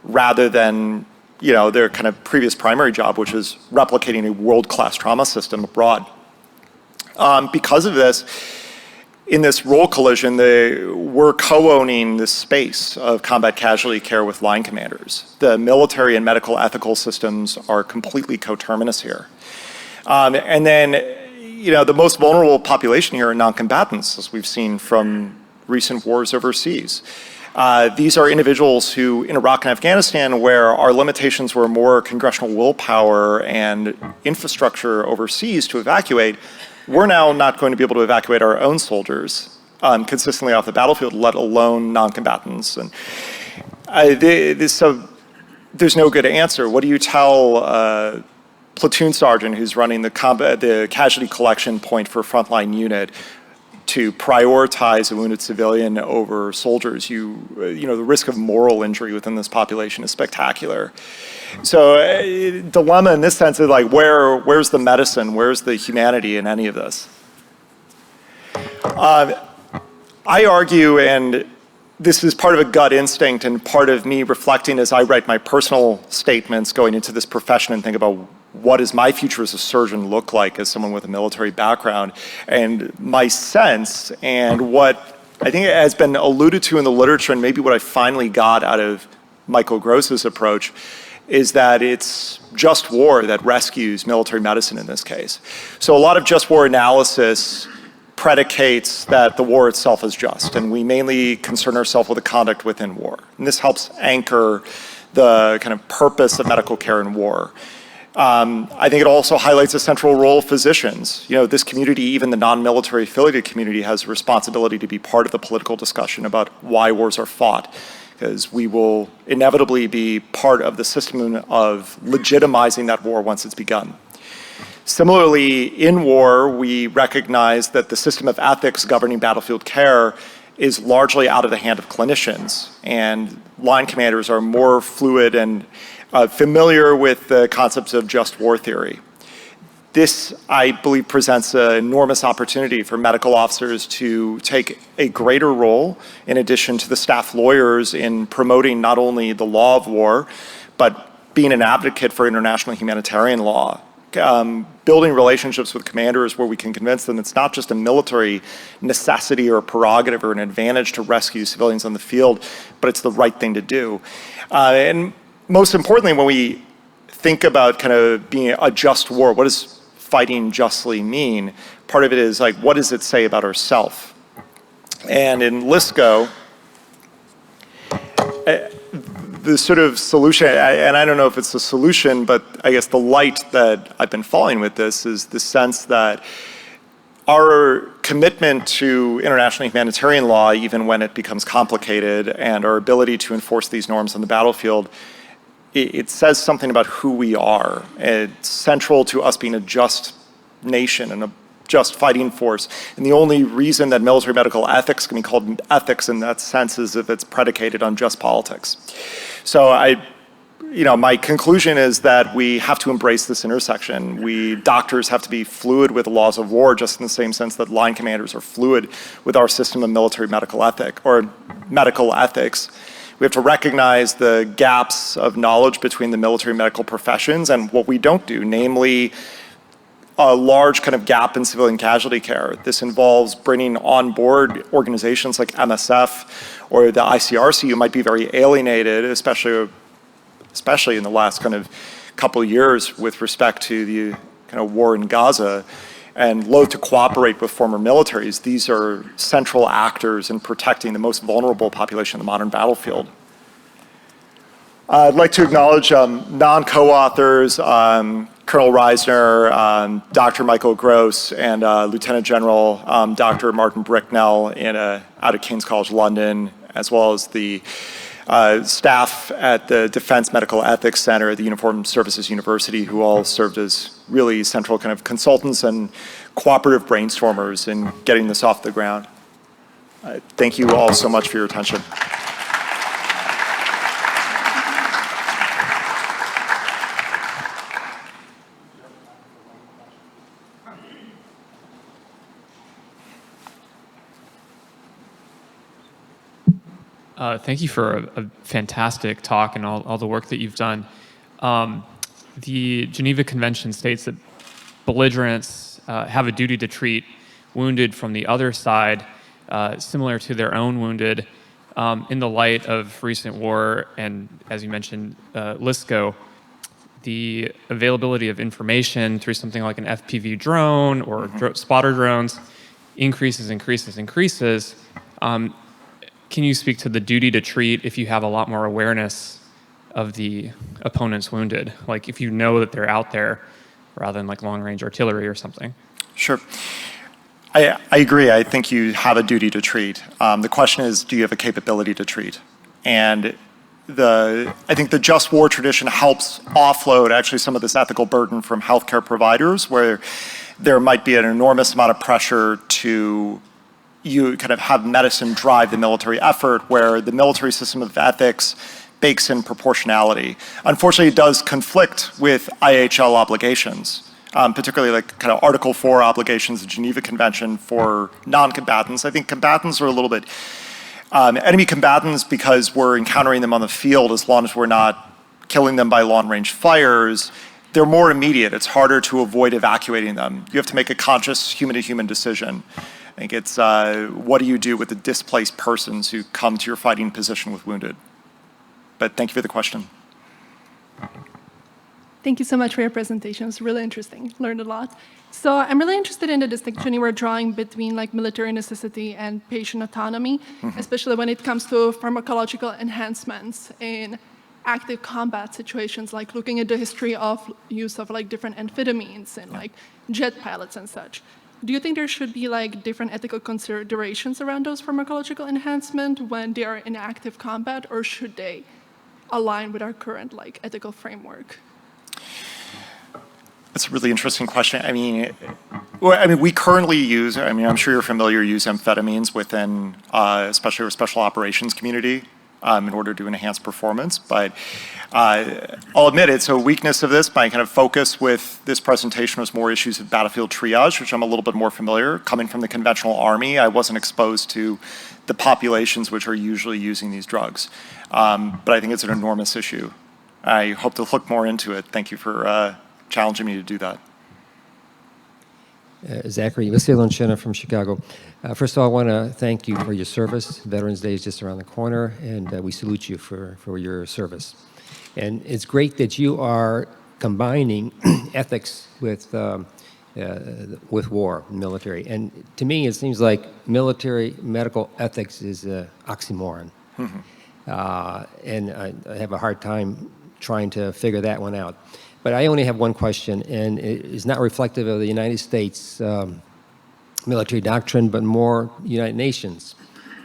rather than their kind of previous primary job, which is replicating a world-class trauma system abroad. Because of this, in this role collision, we're co-owning this space of combat casualty care with line commanders. The military and medical ethical systems are completely coterminous here. And then, the most vulnerable population here are non-combatants, as we've seen from recent wars overseas. These are individuals who, in Iraq and Afghanistan, where our limitations were more congressional willpower and infrastructure overseas to evacuate, we're now not going to be able to evacuate our own soldiers consistently off the battlefield, let alone non-combatants. And so there's no good answer. What do you tell a platoon sergeant who's running the casualty collection point for a frontline unit to prioritize a wounded civilian over soldiers? The risk of moral injury within this population is spectacular. So dilemma in this sense is like, where's the medicine? Where's the humanity in any of this? I argue, and this is part of a gut instinct and part of me reflecting as I write my personal statements going into this profession and think about what does my future as a surgeon look like as someone with a military background. And my sense, and what I think has been alluded to in the literature, and maybe what I finally got out of Michael Gross's approach, is that it's just war that rescues military medicine in this case. So a lot of just war analysis predicates that the war itself is just, and we mainly concern ourselves with the conduct within war. And this helps anchor the kind of purpose of medical care in war. I think it also highlights the central role of physicians. This community, even the non-military affiliated community, has a responsibility to be part of the political discussion about why wars are fought, because we will inevitably be part of the system of legitimizing that war once it's begun. Similarly, in war, we recognize that the system of ethics governing battlefield care is largely out of the hand of clinicians, and line commanders are more fluid and familiar with the concepts of just war theory. This, I believe, presents an enormous opportunity for medical officers to take a greater role, in addition to the staff lawyers, in promoting not only the law of war, but being an advocate for international humanitarian law, building relationships with commanders where we can convince them it's not just a military necessity or a prerogative or an advantage to rescue civilians on the field, but it's the right thing to do. And most importantly, when we think about kind of being a just war, what does fighting justly mean? Part of it is like, what does it say about ourself? And in LISCO, the sort of solution, and I don't know if it's a solution, but I guess the light that I've been following with this is the sense that our commitment to international humanitarian law, even when it becomes complicated, and our ability to enforce these norms on the battlefield, it says something about who we are. It's central to us being a just nation and a just fighting force. And the only reason that military medical ethics can be called ethics in that sense is if it's predicated on just politics. So my conclusion is that we have to embrace this intersection. Doctors have to be fluid with the laws of war, just in the same sense that line commanders are fluid with our system of military medical ethic or medical ethics. We have to recognize the gaps of knowledge between the military and medical professions and what we don't do, namely a large kind of gap in civilian casualty care. This involves bringing on board organizations like MSF or the ICRC, who might be very alienated, especially in the last kind of couple of years with respect to the kind of war in Gaza. and loath to cooperate with former militaries, these are central actors in protecting the most vulnerable population in the modern battlefield. I'd like to acknowledge non-co-authors, Colonel Reisner, Dr. Michael Gross, and Lieutenant General Dr. Martin Bricknell out of King's College London, as well as the staff at the Defense Medical Ethics Center at the Uniformed Services University, who all served as really central kind of consultants and cooperative brainstormers in getting this off the ground. Thank you all so much for your attention. Thank you for a fantastic talk and all the work that you've done. The Geneva Convention states that belligerents have a duty to treat wounded from the other side similar to their own wounded. In the light of recent war and, as you mentioned, LISCO, the availability of information through something like an FPV drone or spotter drones increases. Can you speak to the duty to treat if you have a lot more awareness of the opponent's wounded? Like if you know that they're out there rather than like long-range artillery or something? Sure. I agree. I think you have a duty to treat. The question is, do you have a capability to treat? And I think the just war tradition helps offload actually some of this ethical burden from healthcare providers, where there might be an enormous amount of pressure to you kind of have medicine drive the military effort, where the military system of ethics bakes in proportionality. Unfortunately, it does conflict with IHL obligations, particularly like kind of Article 4 obligations, the Geneva Convention for non-combatants. I think combatants are a little bit enemy combatants because we're encountering them on the field as long as we're not killing them by long-range fires. They're more immediate. It's harder to avoid evacuating them. You have to make a conscious human-to-human decision. I think it's what do you do with the displaced persons who come to your fighting position with wounded? But thank you for the question. Thank you so much for your presentation. It was really interesting. Learned a lot. So I'm really interested in the distinction you were drawing between like military necessity and patient autonomy, especially when it comes to pharmacological enhancements in active combat situations, like looking at the history of use of like different amphetamines and like jet pilots and such. Do you think there should be like different ethical considerations around those pharmacological enhancements when they are in active combat, or should they align with our current like ethical framework? That's a really interesting question. I mean, we currently use, I'm sure you're familiar, use amphetamines within, especially our special operations community in order to enhance performance. But I'll admit it's a weakness of this. My kind of focus with this presentation was more issues of battlefield triage, which I'm a little bit more familiar. Coming from the conventional army, I wasn't exposed to the populations which are usually using these drugs. But I think it's an enormous issue. I hope to look more into it. Thank you for challenging me to do that. Zachary Vasilonchina from Chicago. First of all, I want to thank you for your service. Veterans Day is just around the corner, and we salute you for your service. And it's great that you are combining ethics with war, military. And to me, it seems like military medical ethics is an oxymoron. And I have a hard time trying to figure that one out. But I only have one question, and it is not reflective of the United States military doctrine, but more United Nations.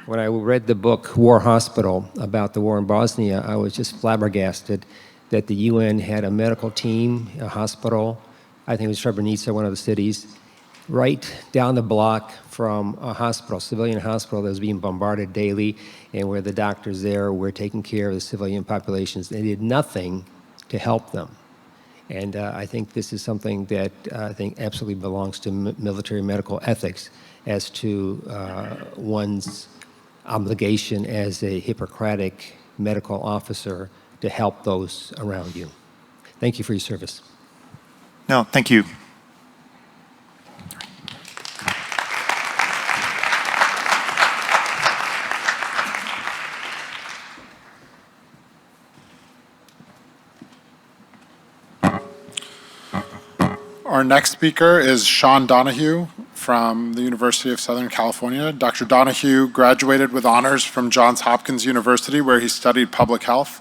When I read the book War Hospital about the war in Bosnia, I was just flabbergasted that the UN had a medical team, a hospital, I think it was Srebrenica, one of the cities, right down the block from a hospital, civilian hospital that was being bombarded daily, and where the doctors there were taking care of the civilian populations. They did nothing to help them. And I think this is something that I think absolutely belongs to military medical ethics as to one's obligation as a Hippocratic medical officer to help those around you. Thank you for your service. No, thank you. Our next speaker is Sean Donahue from the University of Southern California. Dr. Donahue graduated with honors from Johns Hopkins University, where he studied public health.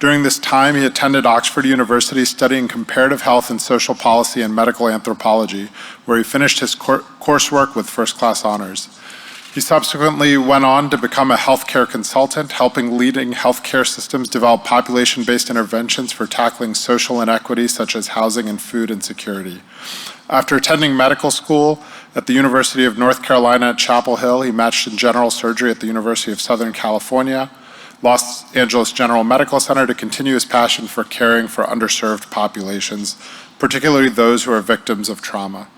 During this time, he attended Oxford University studying comparative health and social policy and medical anthropology, where he finished his coursework with first-class honors. He subsequently went on to become a healthcare consultant, helping leading healthcare systems develop population-based interventions for tackling social inequities such as housing and food insecurity. After attending medical school at the University of North Carolina at Chapel Hill, he majored in general surgery at the University of Southern California, Los Angeles General Medical Center to continue his passion for caring for underserved populations, particularly those who are victims of trauma.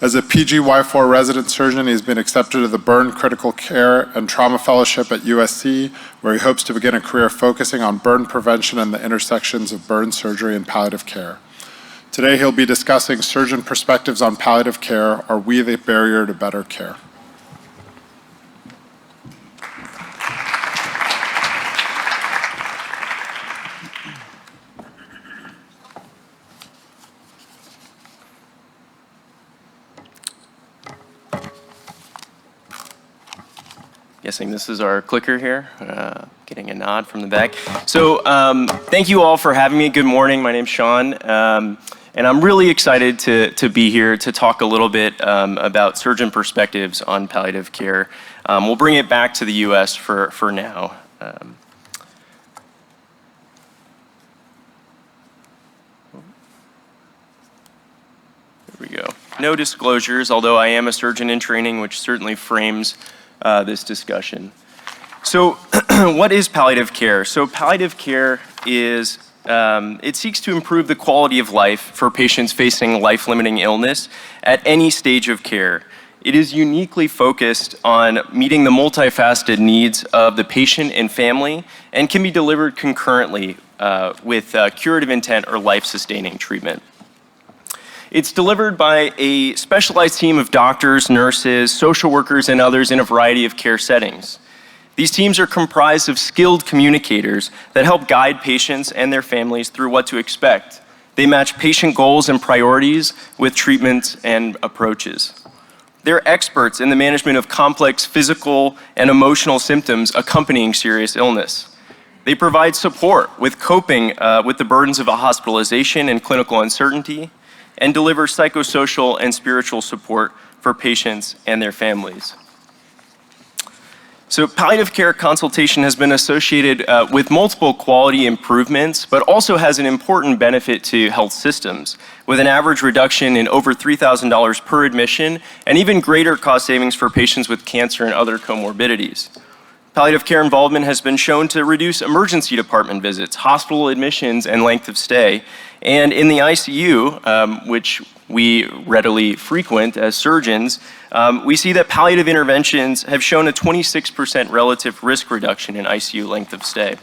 As a PGY4 resident surgeon, he's been accepted to the Burn Critical Care and Trauma Fellowship at USC, where he hopes to begin a career focusing on burn prevention and the intersections of burn surgery and palliative care. Today, he'll be discussing surgeon perspectives on palliative care. Are we the barrier to better care? Guessing this is our clicker here, getting a nod from the back. So thank you all for having me. Good morning, my name's Sean, and I'm really excited to be here to talk a little bit about surgeon perspectives on palliative care. We'll bring it back to the US for now. There we go. No disclosures, although I am a surgeon in training, which certainly frames this discussion. So what is palliative care? So palliative care is, it seeks to improve the quality of life for patients facing life-limiting illness at any stage of care. It is uniquely focused on meeting the multifaceted needs of the patient and family and can be delivered concurrently with curative intent or life-sustaining treatment. It's delivered by a specialized team of doctors, nurses, social workers, and others in a variety of care settings. These teams are comprised of skilled communicators that help guide patients and their families through what to expect. They match patient goals and priorities with treatments and approaches. They're experts in the management of complex physical and emotional symptoms accompanying serious illness. They provide support with coping with the burdens of a hospitalization and clinical uncertainty, and deliver psychosocial and spiritual support for patients and their families. So palliative care consultation has been associated with multiple quality improvements, but also has an important benefit to health systems, with an average reduction in over $3,000 per admission, and even greater cost savings for patients with cancer and other comorbidities. Palliative care involvement has been shown to reduce emergency department visits, hospital admissions, and length of stay. And in the ICU, which we readily frequent as surgeons, we see that palliative interventions have shown a 26% relative risk reduction in ICU length of stay.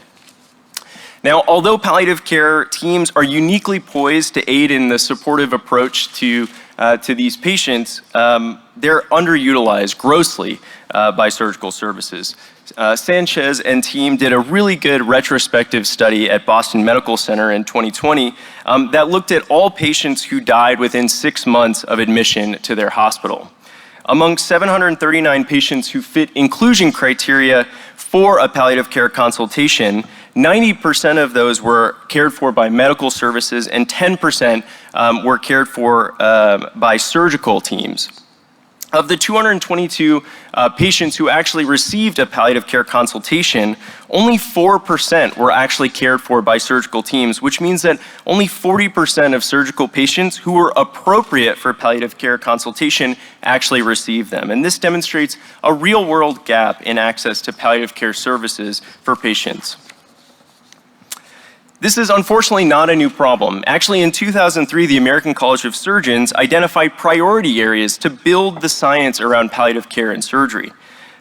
Now, although palliative care teams are uniquely poised to aid in the supportive approach to these patients, they're underutilized grossly by surgical services. Sanchez and team did a really good retrospective study at Boston Medical Center in 2020 that looked at all patients who died within 6 months of admission to their hospital. Among 739 patients who fit inclusion criteria for a palliative care consultation, 90% of those were cared for by medical services and 10% were cared for by surgical teams. Of the 222 patients who actually received a palliative care consultation, only 4% were actually cared for by surgical teams, which means that only 40% of surgical patients who were appropriate for palliative care consultation actually received them. And this demonstrates a real-world gap in access to palliative care services for patients. This is unfortunately not a new problem. Actually, in 2003, the American College of Surgeons identified priority areas to build the science around palliative care and surgery.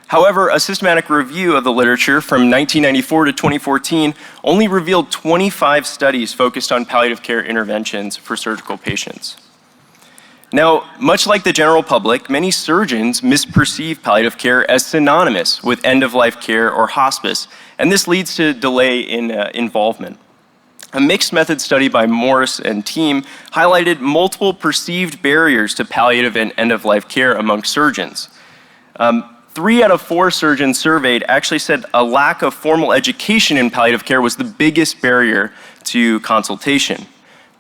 However, a systematic review of the literature from 1994 to 2014 only revealed 25 studies focused on palliative care interventions for surgical patients. Now, much like the general public, many surgeons misperceive palliative care as synonymous with end-of-life care or hospice, and this leads to delay in involvement. A mixed method study by Morris and team highlighted multiple perceived barriers to palliative and end-of-life care among surgeons. 3 out of 4 surgeons surveyed actually said a lack of formal education in palliative care was the biggest barrier to consultation.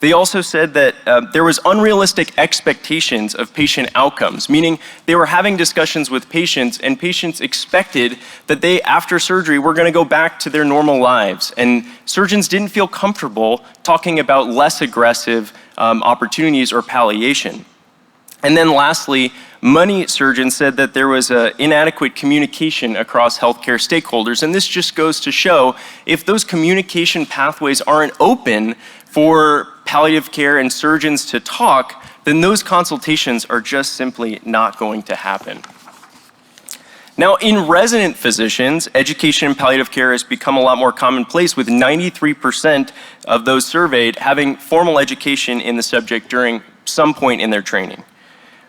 They also said that there was unrealistic expectations of patient outcomes, meaning they were having discussions with patients and patients expected that they, after surgery, were going to go back to their normal lives. And surgeons didn't feel comfortable talking about less aggressive opportunities or palliation. And then lastly, many surgeons said that there was inadequate communication across healthcare stakeholders. And this just goes to show if those communication pathways aren't open for palliative care and surgeons to talk, then those consultations are just simply not going to happen. Now, in resident physicians, education in palliative care has become a lot more commonplace, with 93% of those surveyed having formal education in the subject during some point in their training.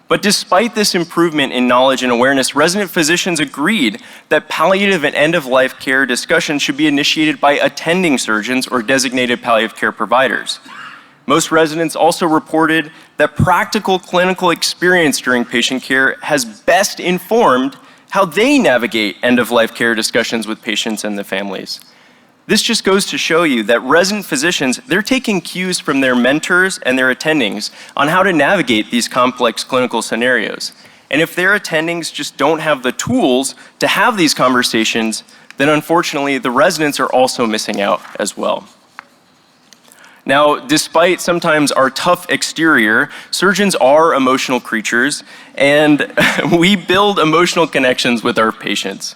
But despite this improvement in knowledge and awareness, resident physicians agreed that palliative and end-of-life care discussions should be initiated by attending surgeons or designated palliative care providers. Most residents also reported that practical clinical experience during patient care has best informed how they navigate end-of-life care discussions with patients and the families. This just goes to show you that resident physicians, they're taking cues from their mentors and their attendings on how to navigate these complex clinical scenarios. And if their attendings just don't have the tools to have these conversations, then unfortunately the residents are also missing out as well. Now, despite sometimes our tough exterior, surgeons are emotional creatures, and we build emotional connections with our patients.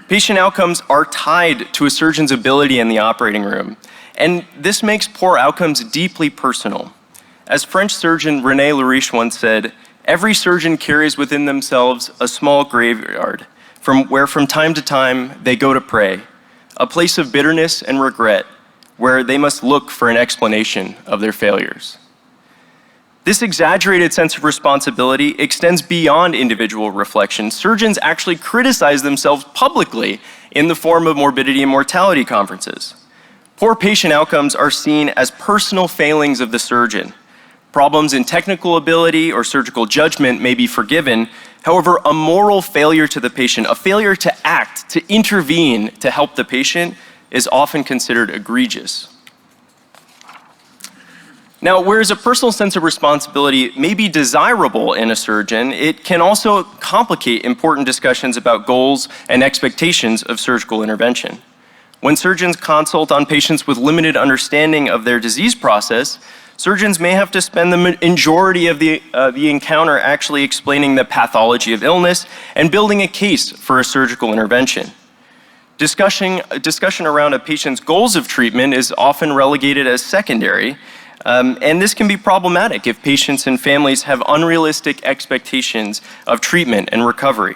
Patient outcomes are tied to a surgeon's ability in the operating room, and this makes poor outcomes deeply personal. As French surgeon René Lariche once said, every surgeon carries within themselves a small graveyard where from time to time they go to pray, a place of bitterness and regret where they must look for an explanation of their failures. This exaggerated sense of responsibility extends beyond individual reflection. Surgeons actually criticize themselves publicly in the form of morbidity and mortality conferences. Poor patient outcomes are seen as personal failings of the surgeon. Problems in technical ability or surgical judgment may be forgiven. However, a moral failure to the patient, a failure to act, to intervene, to help the patient, is often considered egregious. Now, whereas a personal sense of responsibility may be desirable in a surgeon, it can also complicate important discussions about goals and expectations of surgical intervention. When surgeons consult on patients with limited understanding of their disease process, surgeons may have to spend the majority of the encounter actually explaining the pathology of illness and building a case for a surgical intervention. Discussion around a patient's goals of treatment is often relegated as secondary, and this can be problematic if patients and families have unrealistic expectations of treatment and recovery.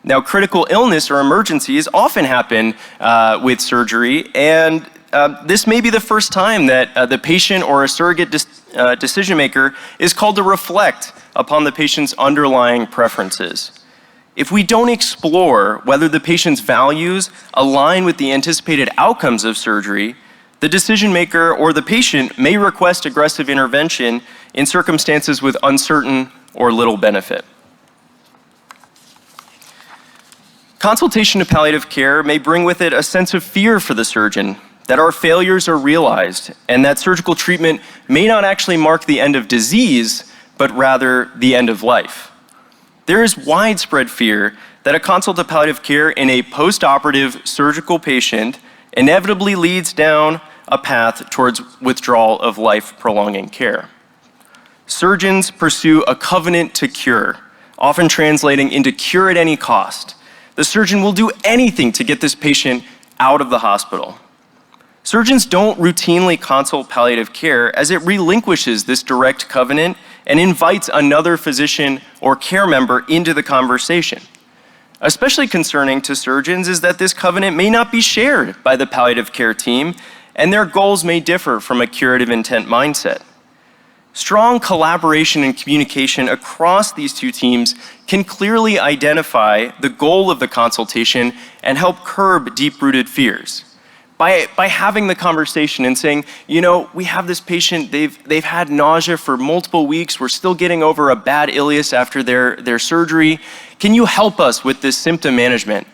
Now, critical illness or emergencies often happen with surgery, and this may be the first time that the patient or a surrogate decision maker is called to reflect upon the patient's underlying preferences. If we don't explore whether the patient's values align with the anticipated outcomes of surgery, the decision maker or the patient may request aggressive intervention in circumstances with uncertain or little benefit. Consultation to palliative care may bring with it a sense of fear for the surgeon that our failures are realized and that surgical treatment may not actually mark the end of disease, but rather the end of life. There is widespread fear that a consult to palliative care in a post-operative surgical patient inevitably leads down a path towards withdrawal of life-prolonging care. Surgeons pursue a covenant to cure, often translating into cure at any cost. The surgeon will do anything to get this patient out of the hospital. Surgeons don't routinely consult palliative care as it relinquishes this direct covenant and invites another physician or care member into the conversation. Especially concerning to surgeons is that this covenant may not be shared by the palliative care team, and their goals may differ from a curative intent mindset. Strong collaboration and communication across these two teams can clearly identify the goal of the consultation and help curb deep-rooted fears. by having the conversation and saying, you know, we have this patient, they've had nausea for multiple weeks, we're still getting over a bad ileus after their surgery. Can you help us with this symptom management?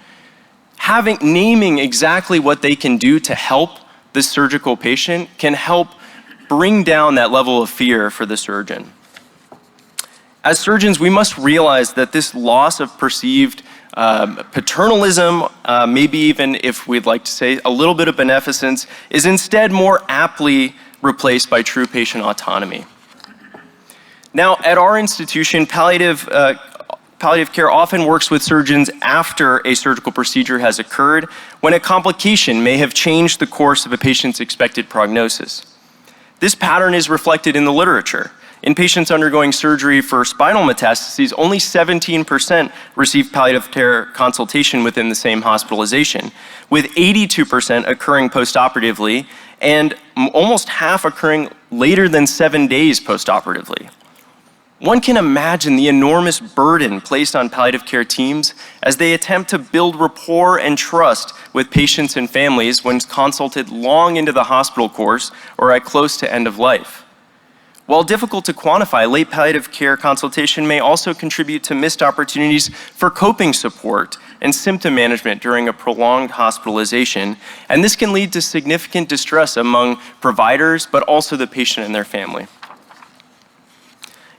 Naming exactly what they can do to help this surgical patient can help bring down that level of fear for the surgeon. As surgeons, we must realize that this loss of perceived paternalism, maybe even if we'd like to say a little bit of beneficence, is instead more aptly replaced by true patient autonomy. Now, at our institution, palliative care often works with surgeons after a surgical procedure has occurred, when a complication may have changed the course of a patient's expected prognosis. This pattern is reflected in the literature. In patients undergoing surgery for spinal metastases, only 17% receive palliative care consultation within the same hospitalization, with 82% occurring postoperatively and almost half occurring later than 7 days postoperatively. One can imagine the enormous burden placed on palliative care teams as they attempt to build rapport and trust with patients and families when consulted long into the hospital course or at close to end of life. While difficult to quantify, late palliative care consultation may also contribute to missed opportunities for coping support and symptom management during a prolonged hospitalization, and this can lead to significant distress among providers, but also the patient and their family.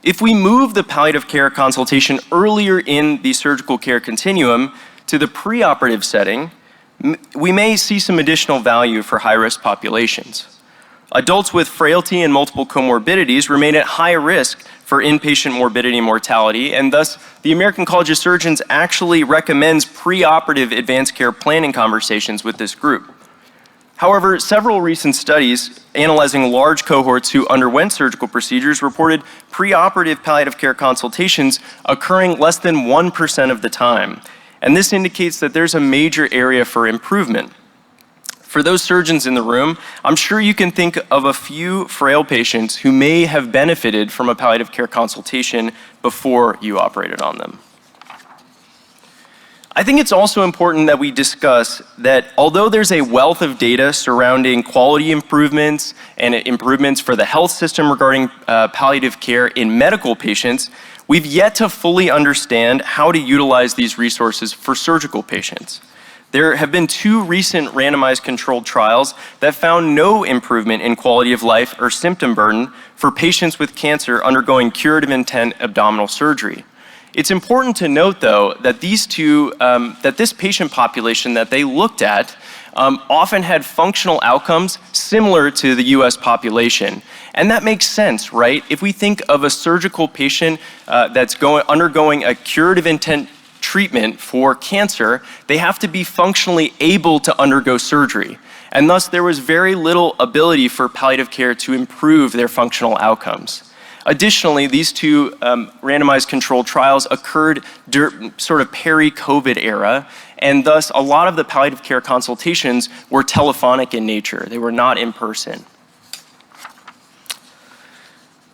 If we move the palliative care consultation earlier in the surgical care continuum to the preoperative setting, we may see some additional value for high-risk populations. Adults with frailty and multiple comorbidities remain at high risk for inpatient morbidity and mortality, and thus the American College of Surgeons actually recommends preoperative advanced care planning conversations with this group. However, several recent studies analyzing large cohorts who underwent surgical procedures reported preoperative palliative care consultations occurring less than 1% of the time, and this indicates that there's a major area for improvement. For those surgeons in the room, I'm sure you can think of a few frail patients who may have benefited from a palliative care consultation before you operated on them. I think it's also important that we discuss that although there's a wealth of data surrounding quality improvements and improvements for the health system regarding palliative care in medical patients, we've yet to fully understand how to utilize these resources for surgical patients. There have been 2 recent randomized controlled trials that found no improvement in quality of life or symptom burden for patients with cancer undergoing curative intent abdominal surgery. It's important to note, though, that this patient population that they looked at often had functional outcomes similar to the US population. And that makes sense, right? If we think of a surgical patient that's undergoing a curative intent treatment for cancer, they have to be functionally able to undergo surgery. And thus, there was very little ability for palliative care to improve their functional outcomes. Additionally, these 2 randomized controlled trials occurred during sort of peri-COVID era, and thus a lot of the palliative care consultations were telephonic in nature. They were not in person.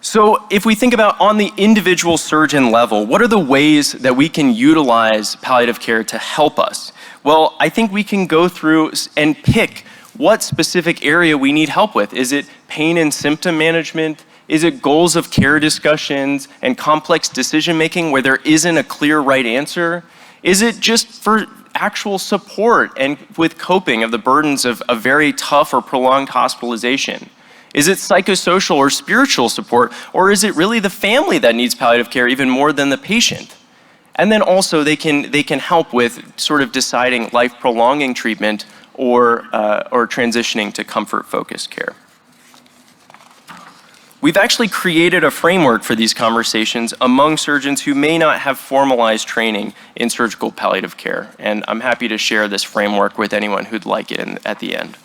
So if we think about on the individual surgeon level, what are the ways that we can utilize palliative care to help us? Well, I think we can go through and pick what specific area we need help with. Is it pain and symptom management? Is it goals of care discussions and complex decision making where there isn't a clear right answer? Is it just for actual support and with coping of the burdens of a very tough or prolonged hospitalization? Is it psychosocial or spiritual support, or is it really the family that needs palliative care even more than the patient? And then also they can help with sort of deciding life-prolonging treatment or transitioning to comfort-focused care. We've actually created a framework for these conversations among surgeons who may not have formalized training in surgical palliative care, and I'm happy to share this framework with anyone who'd like it at the end.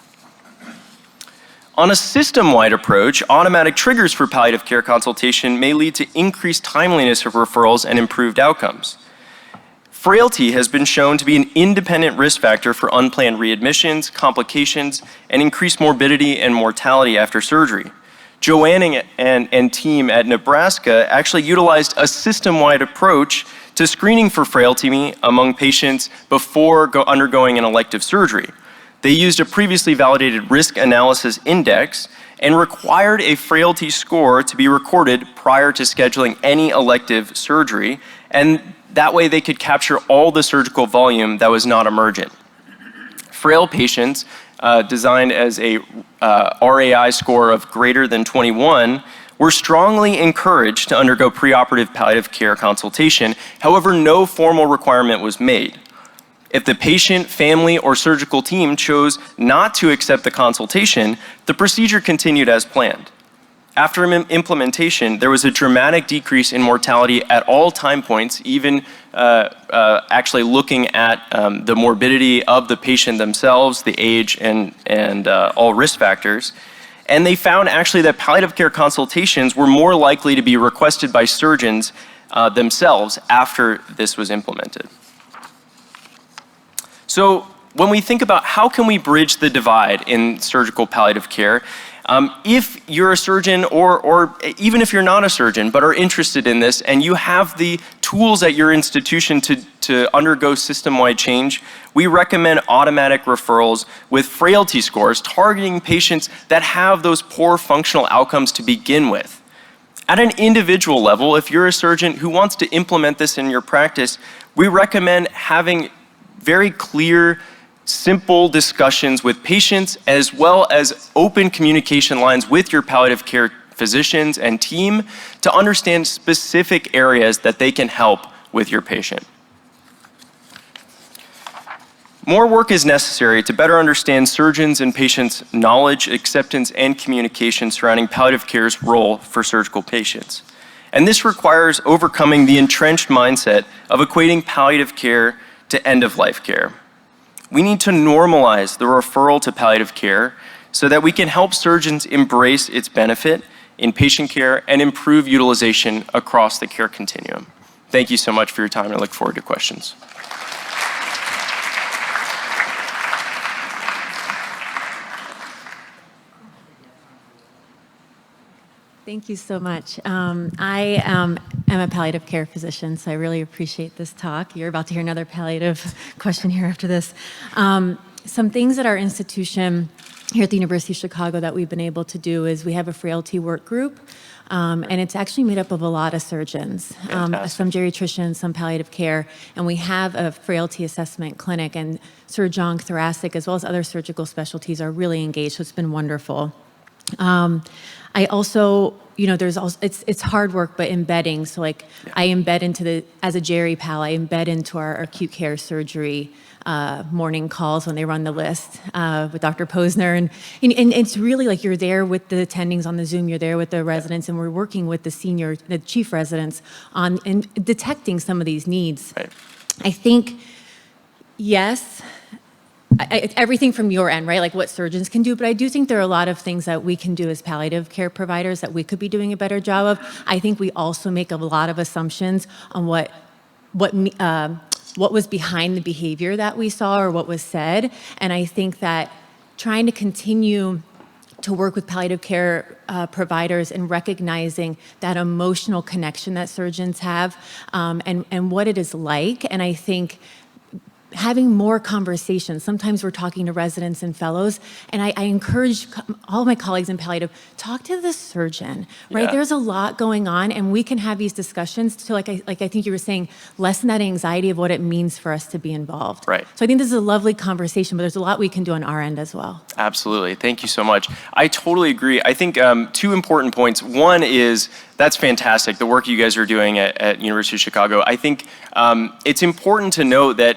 On a system-wide approach, automatic triggers for palliative care consultation may lead to increased timeliness of referrals and improved outcomes. Frailty has been shown to be an independent risk factor for unplanned readmissions, complications, and increased morbidity and mortality after surgery. Joanne and team at Nebraska actually utilized a system-wide approach to screening for frailty among patients before undergoing an elective surgery. They used a previously validated risk analysis index and required a frailty score to be recorded prior to scheduling any elective surgery, and that way they could capture all the surgical volume that was not emergent. Frail patients, designed as a RAI score of greater than 21, were strongly encouraged to undergo preoperative palliative care consultation. However, no formal requirement was made. If the patient, family, or surgical team chose not to accept the consultation, the procedure continued as planned. After implementation, there was a dramatic decrease in mortality at all time points, even actually looking at the morbidity of the patient themselves, the age, and all risk factors. And they found actually that palliative care consultations were more likely to be requested by surgeons themselves after this was implemented. So when we think about how can we bridge the divide in surgical palliative care, if you're a surgeon or even if you're not a surgeon but are interested in this and you have the tools at your institution to undergo system-wide change, we recommend automatic referrals with frailty scores targeting patients that have those poor functional outcomes to begin with. At an individual level, if you're a surgeon who wants to implement this in your practice, we recommend having very clear, simple discussions with patients, as well as open communication lines with your palliative care physicians and team to understand specific areas that they can help with your patient. More work is necessary to better understand surgeons and patients' knowledge, acceptance, and communication surrounding palliative care's role for surgical patients. And this requires overcoming the entrenched mindset of equating palliative care to end-of-life care. We need to normalize the referral to palliative care so that we can help surgeons embrace its benefit in patient care and improve utilization across the care continuum. Thank you so much for your time, and I look forward to questions. Thank you so much. I am a palliative care physician, so I really appreciate this talk. You're about to hear another palliative question here after this. Some things at our institution here at the University of Chicago that we've been able to do is we have a frailty work group, and it's actually made up of a lot of surgeons, some geriatricians, some palliative care, and we have a frailty assessment clinic, and surgeon, thoracic, as well as other surgical specialties are really engaged, so it's been wonderful. I also, there's also, it's hard work, but embedding. So like I embed into as a Geri Pal, I embed into our acute care surgery morning calls when they run the list with Dr. Posner. And it's really like you're there with the attendings on the Zoom, you're there with the residents, and we're working with the chief residents on detecting some of these needs. Right. I think, yes, everything from your end, right? Like what surgeons can do, but I do think there are a lot of things that we can do as palliative care providers that we could be doing a better job of. I think we also make a lot of assumptions on what was behind the behavior that we saw or what was said, and I think that trying to continue to work with palliative care providers and recognizing that emotional connection that surgeons have and what it is like, and I think having more conversations. Sometimes we're talking to residents and fellows, and I encourage all of my colleagues in palliative, talk to the surgeon, right? Yeah. There's a lot going on, and we can have these discussions to, like I think you were saying, lessen that anxiety of what it means for us to be involved. Right. So I think this is a lovely conversation, but there's a lot we can do on our end as well. Absolutely. Thank you so much. I totally agree. I think two important points. One is that's fantastic, the work you guys are doing at University of Chicago. I think it's important to note that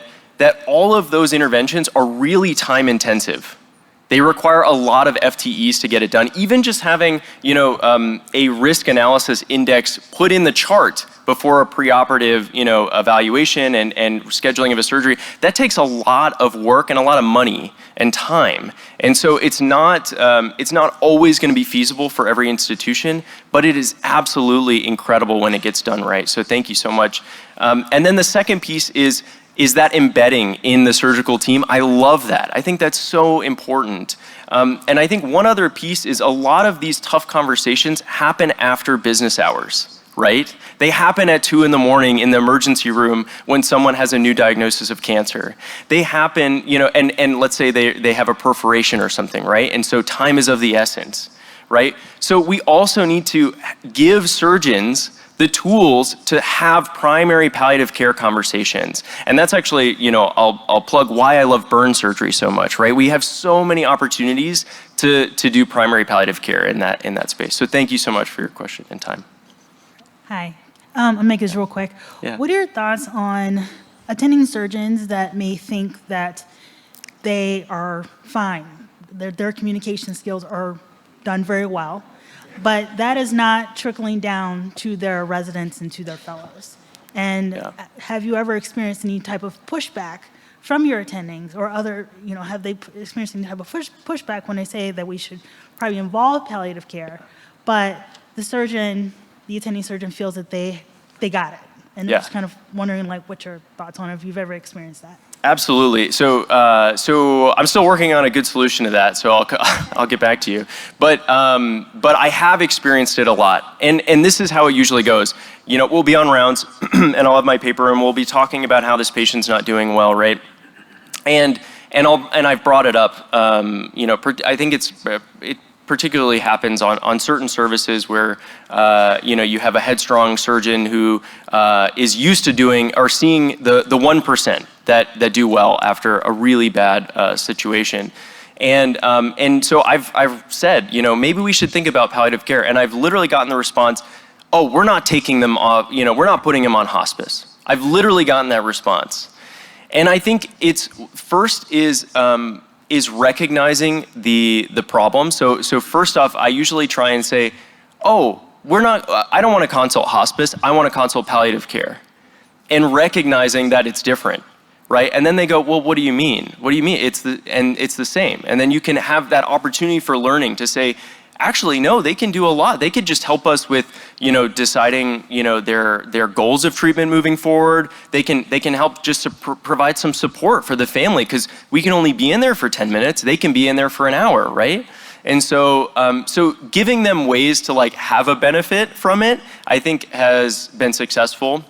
all of those interventions are really time intensive. They require a lot of FTEs to get it done. Even just having, a risk analysis index put in the chart before a preoperative, evaluation and scheduling of a surgery, that takes a lot of work and a lot of money and time. And so it's not always going to be feasible for every institution, but it is absolutely incredible when it gets done right. So thank you so much. And then the second piece is that embedding in the surgical team. I love that. I think that's so important. And I think one other piece is a lot of these tough conversations happen after business hours, right? They happen at 2 in the morning in the emergency room when someone has a new diagnosis of cancer. They happen, and let's say they have a perforation or something, right? And so time is of the essence, right? So we also need to give surgeons the tools to have primary palliative care conversations. And that's actually, I'll plug why I love burn surgery so much, right? We have so many opportunities to do primary palliative care in that space. So thank you so much for your question and time. Hi, I'll make this real quick. Yeah. What are your thoughts on attending surgeons that may think that they are fine, their communication skills are done very well, but that is not trickling down to their residents and to their fellows? And have you ever experienced any type of pushback from your attendings or other, have they experienced any type of pushback when they say that we should probably involve palliative care, but the attending surgeon feels that they got it? And I'm just kind of wondering what your thoughts on it, if you've ever experienced that. Absolutely. So I'm still working on a good solution to that. So I'll get back to you. But I have experienced it a lot, and this is how it usually goes. We'll be on rounds, and I'll have my paper, and we'll be talking about how this patient's not doing well, right? And I've brought it up. I think it particularly happens on certain services where you have a headstrong surgeon who is used to doing or seeing the 1% that do well after a really bad situation. And so I've said, maybe we should think about palliative care. And I've literally gotten the response, oh, we're not taking them off, we're not putting them on hospice. I've literally gotten that response. And I think it's first is recognizing the problem. So first off, I usually try and say, oh, I don't want to consult hospice, I want to consult palliative care. And recognizing that it's different, right? And then they go, well, what do you mean? What do you mean? It's the same. And then you can have that opportunity for learning to say, actually, no, they can do a lot. They could just help us with, deciding, their goals of treatment moving forward. They can help just to provide some support for the family, because we can only be in there for 10 minutes. They can be in there for an hour, right? And so, giving them ways to have a benefit from it, I think has been successful.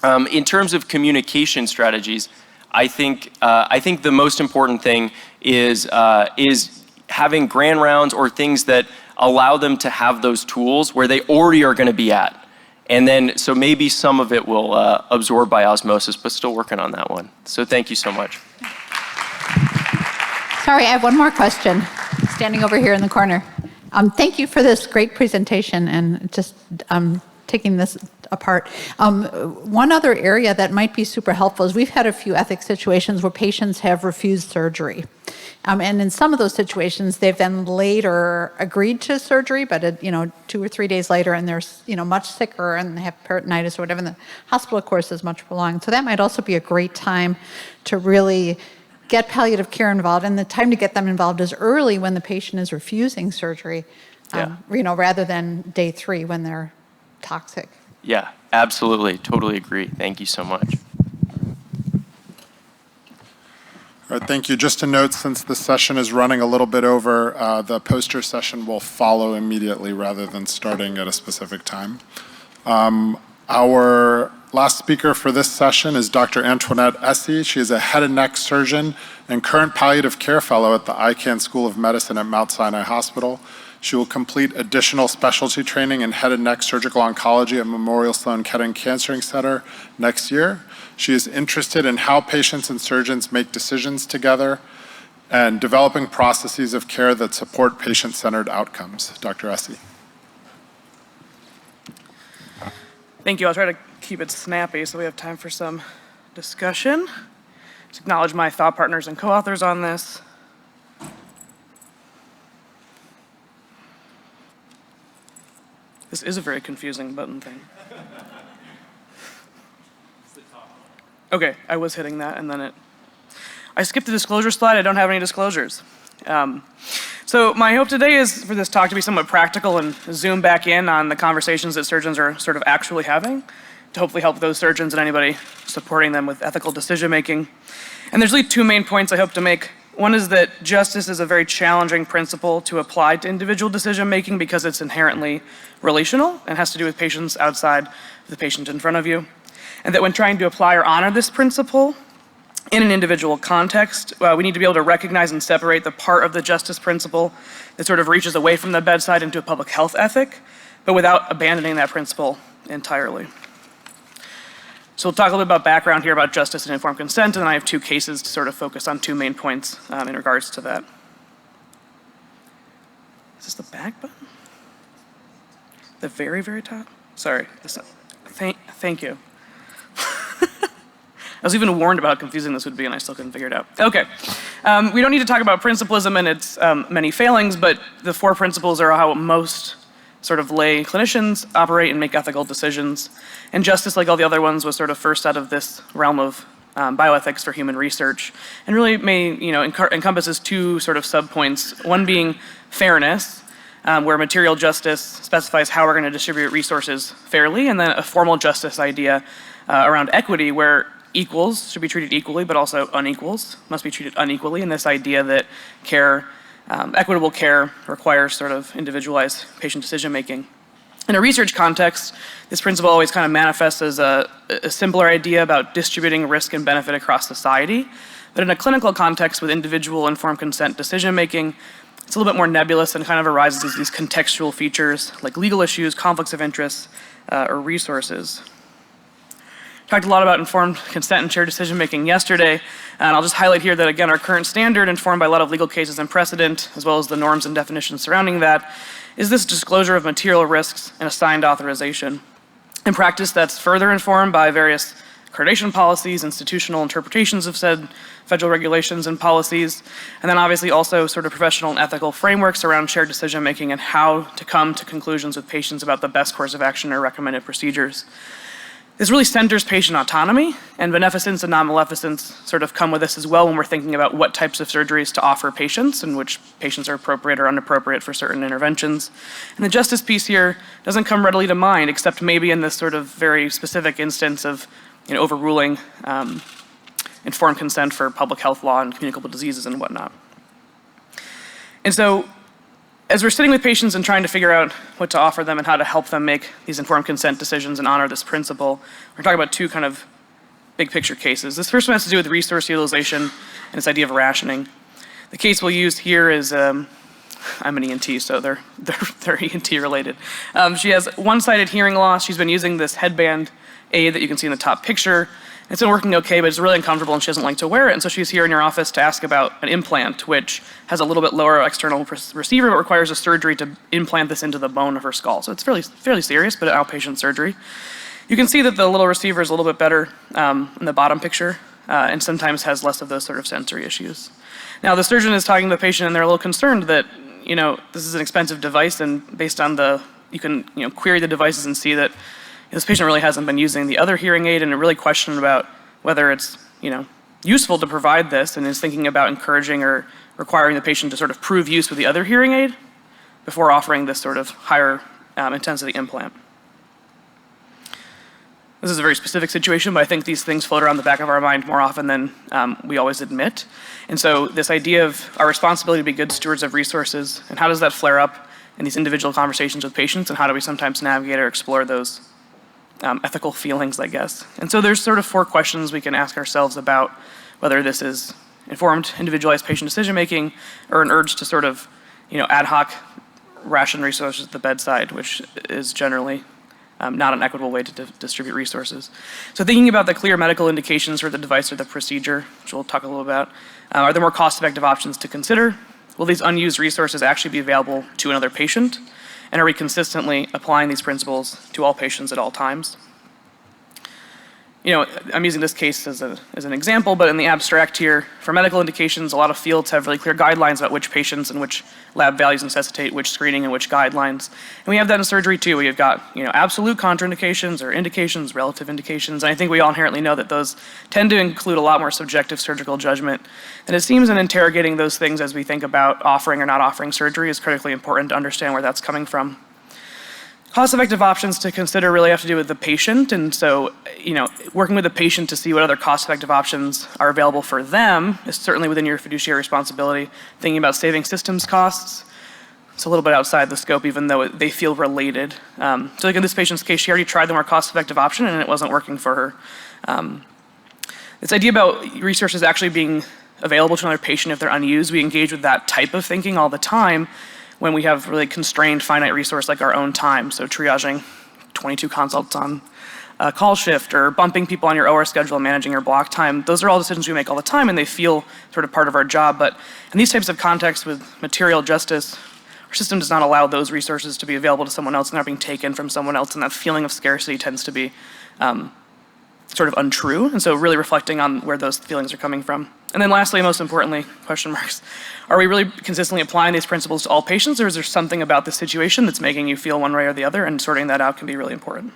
In terms of communication strategies, I think the most important thing is having grand rounds or things that allow them to have those tools where they already are going to be at. And then, so maybe some of it will absorb by osmosis, but still working on that one. So thank you so much. Sorry, I have one more question, standing over here in the corner. Thank you for this great presentation and just taking this apart. One other area that might be super helpful is we've had a few ethics situations where patients have refused surgery. And in some of those situations, they've then later agreed to surgery, but 2 or 3 days later, and they're much sicker and they have peritonitis or whatever, and the hospital, of course, is much prolonged. So that might also be a great time to really get palliative care involved, and the time to get them involved is early when the patient is refusing surgery, rather than day 3 when they're toxic. Yeah, absolutely. Totally agree. Thank you so much. All right, thank you. Just a note, since the session is running a little bit over, the poster session will follow immediately rather than starting at a specific time. Our last speaker for this session is Dr. Antoinette Essie. She is a head and neck surgeon and current palliative care fellow at the Icahn School of Medicine at Mount Sinai Hospital. She will complete additional specialty training in head and neck surgical oncology at Memorial Sloan Kettering Cancer Center next year. She is interested in how patients and surgeons make decisions together and developing processes of care that support patient-centered outcomes. Dr. Essie. Thank you. I'll try to keep it snappy so we have time for some discussion. Just acknowledge my thought partners and co-authors on this. This is a very confusing button thing. Okay, I was hitting that and then I skipped the disclosure slide. I don't have any disclosures. So my hope today is for this talk to be somewhat practical and zoom back in on the conversations that surgeons are sort of actually having to hopefully help those surgeons and anybody supporting them with ethical decision making. And there's really 2 main points I hope to make One is that justice is a very challenging principle to apply to individual decision-making because it's inherently relational and has to do with patients outside the patient in front of you. And that when trying to apply or honor this principle in an individual context, we need to be able to recognize and separate the part of the justice principle that sort of reaches away from the bedside into a public health ethic, but without abandoning that principle entirely. So we'll talk a little bit about background here about justice and informed consent, and then I have two cases to sort of focus on two main points in regards to that. Is this the back button? The very, very top? Sorry. Thank you. I was even warned about how confusing this would be, and I still couldn't figure it out. Okay. We don't need to talk about principlism and its many failings, but the four principles are how most sort of lay clinicians operate and make ethical decisions. And justice, like all the other ones, was sort of first out of this realm of bioethics for human research, and really encompasses two sort of subpoints. One being fairness, where material justice specifies how we're going to distribute resources fairly, and then a formal justice idea around equity, where equals should be treated equally, but also unequals must be treated unequally, and this idea that equitable care requires sort of individualized patient decision-making. In a research context, this principle always kind of manifests as a simpler idea about distributing risk and benefit across society, but in a clinical context with individual informed consent decision-making, it's a little bit more nebulous and kind of arises as these contextual features like legal issues, conflicts of interest, or resources. Talked a lot about informed consent and shared decision-making yesterday, and I'll just highlight here that, again, our current standard, informed by a lot of legal cases and precedent, as well as the norms and definitions surrounding that, is this disclosure of material risks and assigned authorization. In practice, that's further informed by various accreditation policies, institutional interpretations of said federal regulations and policies, and then obviously also sort of professional and ethical frameworks around shared decision-making and how to come to conclusions with patients about the best course of action or recommended procedures. This really centers patient autonomy, and beneficence and non-maleficence sort of come with this as well when we're thinking about what types of surgeries to offer patients and which patients are appropriate or inappropriate for certain interventions. And the justice piece here doesn't come readily to mind, except maybe in this sort of very specific instance of overruling informed consent for public health law and communicable diseases and whatnot. And so, as we're sitting with patients and trying to figure out what to offer them and how to help them make these informed consent decisions and honor this principle, we're talking about two kind of big picture cases. This first one has to do with resource utilization and this idea of rationing. The case we'll use here is, I'm an ENT, so they're ENT related. She has one-sided hearing loss. She's been using this headband aid that you can see in the top picture. It's been working okay, but it's really uncomfortable and she doesn't like to wear it. And so she's here in your office to ask about an implant, which has a little bit lower external receiver, but requires a surgery to implant this into the bone of her skull. So it's fairly serious, but an outpatient surgery. You can see that the little receiver is a little bit better in the bottom picture, and sometimes has less of those sort of sensory issues. Now the surgeon is talking to the patient and they're a little concerned that, this is an expensive device, and based on you can query the devices and see that this patient really hasn't been using the other hearing aid, and really questioned about whether it's useful to provide this, and is thinking about encouraging or requiring the patient to sort of prove use with the other hearing aid before offering this sort of higher intensity implant. This is a very specific situation, but I think these things float around the back of our mind more often than we always admit. And so this idea of our responsibility to be good stewards of resources, and how does that flare up in these individual conversations with patients, and how do we sometimes navigate or explore those ethical feelings, I guess. And so there's sort of four questions we can ask ourselves about whether this is informed, individualized patient decision-making, or an urge to sort of, ad hoc ration resources at the bedside, which is generally not an equitable way to distribute resources. So thinking about the clear medical indications for the device or the procedure, which we'll talk a little about, are there more cost-effective options to consider? Will these unused resources actually be available to another patient? And are we consistently applying these principles to all patients at all times? I'm using this case as an example, but in the abstract here, for medical indications, a lot of fields have really clear guidelines about which patients and which lab values necessitate which screening and which guidelines. And we have that in surgery too. We've got, absolute contraindications or indications, relative indications. And I think we all inherently know that those tend to include a lot more subjective surgical judgment. And it seems in interrogating those things as we think about offering or not offering surgery is critically important to understand where that's coming from. Cost-effective options to consider really have to do with the patient, and so, working with the patient to see what other cost-effective options are available for them is certainly within your fiduciary responsibility. Thinking about saving systems costs, it's a little bit outside the scope, even though they feel related. So like in this patient's case, she already tried the more cost-effective option, and it wasn't working for her. This idea about resources actually being available to another patient if they're unused, we engage with that type of thinking all the time when we have really constrained finite resource like our own time. So triaging 22 consults on a call shift or bumping people on your OR schedule and managing your block time. Those are all decisions we make all the time and they feel sort of part of our job. But in these types of contexts with material justice, our system does not allow those resources to be available to someone else and they're being taken from someone else, and that feeling of scarcity tends to be sort of untrue. And so really reflecting on where those feelings are coming from. And then lastly, most importantly, question marks, are we really consistently applying these principles to all patients, or is there something about the situation that's making you feel one way or the other, and sorting that out can be really important.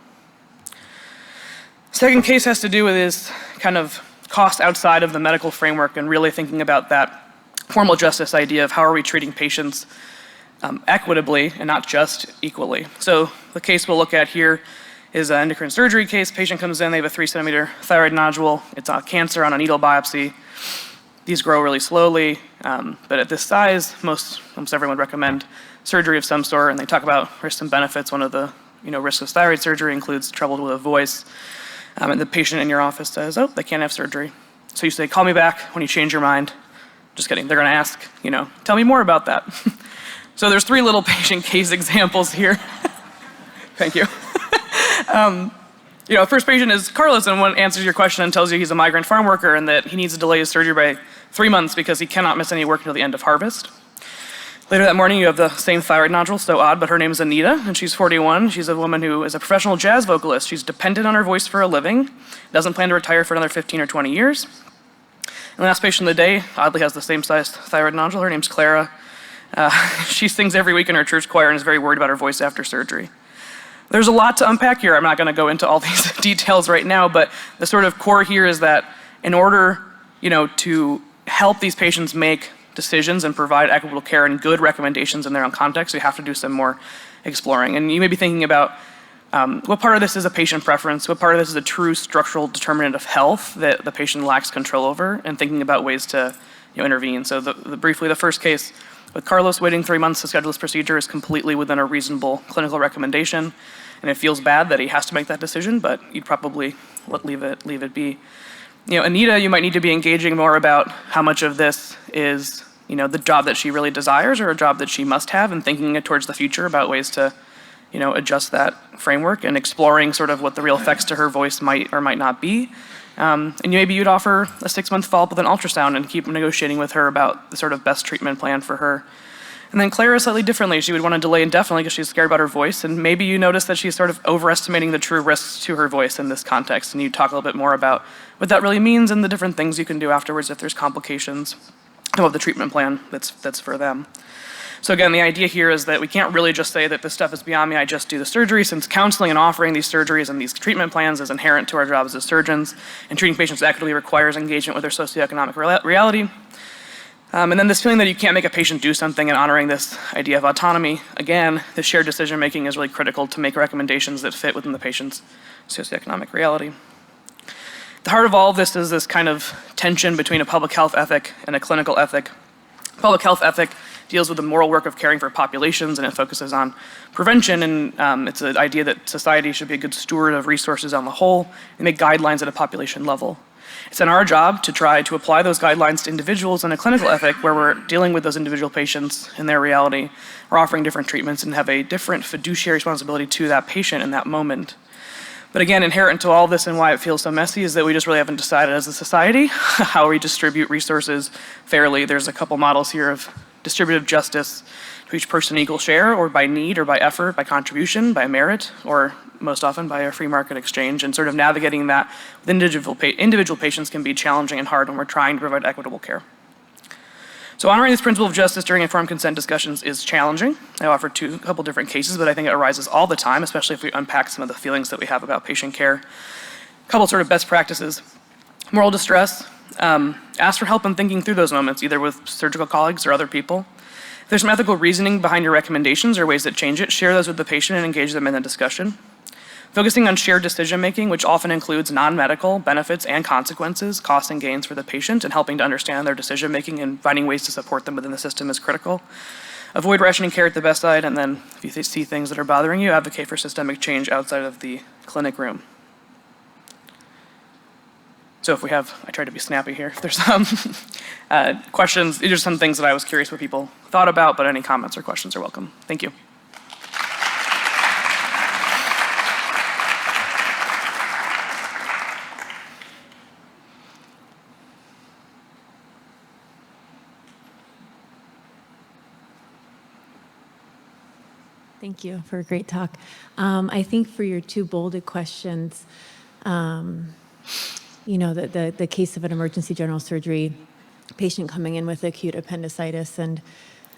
Second case has to do with this kind of cost outside of the medical framework and really thinking about that formal justice idea of how are we treating patients equitably and not just equally. So the case we'll look at here is an endocrine surgery case. Patient comes in, they have a 3-centimeter thyroid nodule. It's a cancer on a needle biopsy. These grow really slowly, but at this size, almost everyone would recommend surgery of some sort, and they talk about risks and benefits. One of the risks of thyroid surgery includes trouble with a voice, and the patient in your office says, oh, they can't have surgery. So you say, call me back when you change your mind. Just kidding, they're gonna ask, tell me more about that. So there's 3 little patient case examples here. Thank you. First patient is Carlos, and one answers your question and tells you he's a migrant farm worker and that he needs to delay his surgery by 3 months because he cannot miss any work until the end of harvest. Later that morning, you have the same thyroid nodule, so odd, but her name is Anita, and she's 41. She's a woman who is a professional jazz vocalist. She's dependent on her voice for a living, doesn't plan to retire for another 15 or 20 years. And the last patient of the day, oddly, has the same sized thyroid nodule. Her name's Clara. She sings every week in her church choir and is very worried about her voice after surgery. There's a lot to unpack here. I'm not going to go into all these details right now, but the sort of core here is that in order, to help these patients make decisions and provide equitable care and good recommendations in their own context, we have to do some more exploring. And you may be thinking about what part of this is a patient preference, what part of this is a true structural determinant of health that the patient lacks control over, and thinking about ways to intervene. So briefly, the first case with Carlos waiting 3 months to schedule this procedure is completely within a reasonable clinical recommendation, and it feels bad that he has to make that decision, but you'd probably leave it be. Anita, you might need to be engaging more about how much of this is, the job that she really desires or a job that she must have, and thinking it towards the future about ways to, adjust that framework and exploring sort of what the real effects to her voice might or might not be. And maybe you'd offer a 6-month follow-up with an ultrasound and keep negotiating with her about the sort of best treatment plan for her. And then Clara, slightly differently, she would want to delay indefinitely because she's scared about her voice, and maybe you notice that she's sort of overestimating the true risks to her voice in this context, and you talk a little bit more about what that really means and the different things you can do afterwards if there's complications of the treatment plan that's for them. So again, the idea here is that we can't really just say that this stuff is beyond me, I just do the surgery, since counseling and offering these surgeries and these treatment plans is inherent to our jobs as surgeons, and treating patients equitably requires engagement with their socioeconomic reality. And then this feeling that you can't make a patient do something, and honoring this idea of autonomy. Again, the shared decision making is really critical to make recommendations that fit within the patient's socioeconomic reality. The heart of all of this is this kind of tension between a public health ethic and a clinical ethic. Public health ethic deals with the moral work of caring for populations, and it focuses on prevention, and it's an idea that society should be a good steward of resources on the whole and make guidelines at a population level. It's in our job to try to apply those guidelines to individuals in a clinical ethic where we're dealing with those individual patients in their reality, we're offering different treatments and have a different fiduciary responsibility to that patient in that moment. But again, inherent to all of this and why it feels so messy is that we just really haven't decided as a society how we distribute resources fairly. There's a couple models here of distributive justice to each person equal share, or by need, or by effort, by contribution, by merit, or most often by a free market exchange. And sort of navigating that with individual patients can be challenging and hard when we're trying to provide equitable care. So honoring this principle of justice during informed consent discussions is challenging. I offered a couple different cases, but I think it arises all the time, especially if we unpack some of the feelings that we have about patient care. A couple sort of best practices. Moral distress. Ask for help in thinking through those moments, either with surgical colleagues or other people. If there's some ethical reasoning behind your recommendations or ways that change it, share those with the patient and engage them in the discussion. Focusing on shared decision-making, which often includes non-medical benefits and consequences, costs and gains for the patient, and helping to understand their decision-making and finding ways to support them within the system is critical. Avoid rationing care at the bedside, and then if you see things that are bothering you, advocate for systemic change outside of the clinic room. So if we have, I tried to be snappy here, if there's some questions, these are some things that I was curious what people thought about, but any comments or questions are welcome. Thank you. Thank you for a great talk. I think for your two bolded questions, you know, the case of an emergency general surgery patient coming in with acute appendicitis and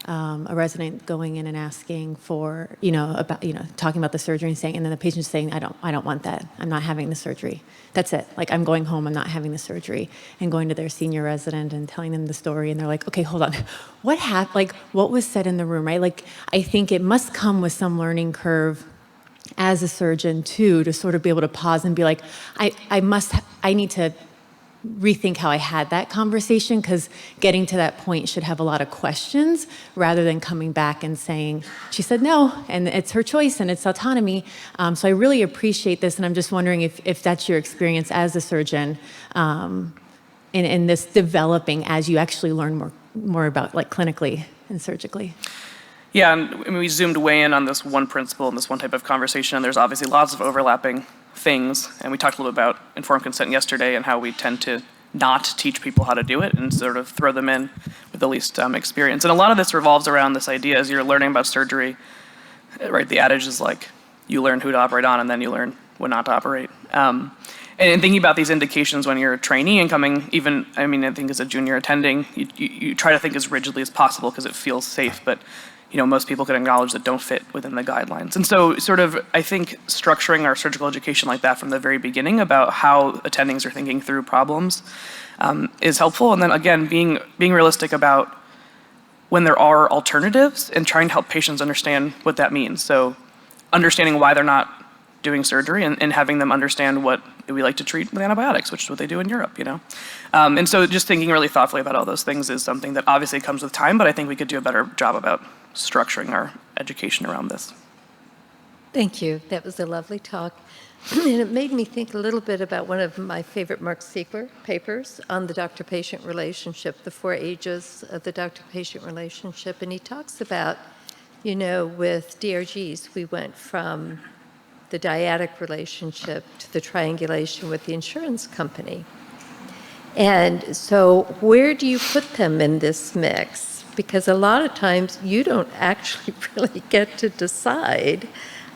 a resident going in and asking for, talking about the surgery and saying, and then the patient saying, I don't want that. I'm not having the surgery. That's it. Like, I'm going home. I'm not having the surgery. And going to their senior resident and telling them the story, and they're like, okay, hold on. What happened? Like, what was said in the room, right? Like, I think it must come with some learning curve as a surgeon too, to sort of be able to pause and be like, I need to rethink how I had that conversation, because getting to that point should have a lot of questions rather than coming back and saying, she said no, and it's her choice and it's autonomy. So I really appreciate this, and I'm just wondering if that's your experience as a surgeon in this developing as you actually learn more about, like, clinically and surgically. Yeah, and we zoomed way in on this one principle and this one type of conversation, and there's obviously lots of overlapping things. And we talked a little bit about informed consent yesterday and how we tend to not teach people how to do it and sort of throw them in with the least experience. And a lot of this revolves around this idea as you're learning about surgery, right? The adage is like, you learn who to operate on and then you learn when not to operate. And thinking about these indications when you're a trainee and coming, even, I mean, I think as a junior attending, you try to think as rigidly as possible because it feels safe, but most people can acknowledge that don't fit within the guidelines. And so sort of, I think, structuring our surgical education like that from the very beginning about how attendings are thinking through problems is helpful. And then again, being realistic about when there are alternatives and trying to help patients understand what that means. So understanding why they're not doing surgery and having them understand what we like to treat with antibiotics, which is what they do in Europe, And so just thinking really thoughtfully about all those things is something that obviously comes with time, but I think we could do a better job about structuring our education around this. Thank you. That was a lovely talk. And it made me think a little bit about one of my favorite Mark Siegler papers on the doctor-patient relationship, the 4 ages of the doctor-patient relationship. And he talks about, with DRGs, we went from the dyadic relationship to the triangulation with the insurance company. And so where do you put them in this mix? Because a lot of times you don't actually really get to decide.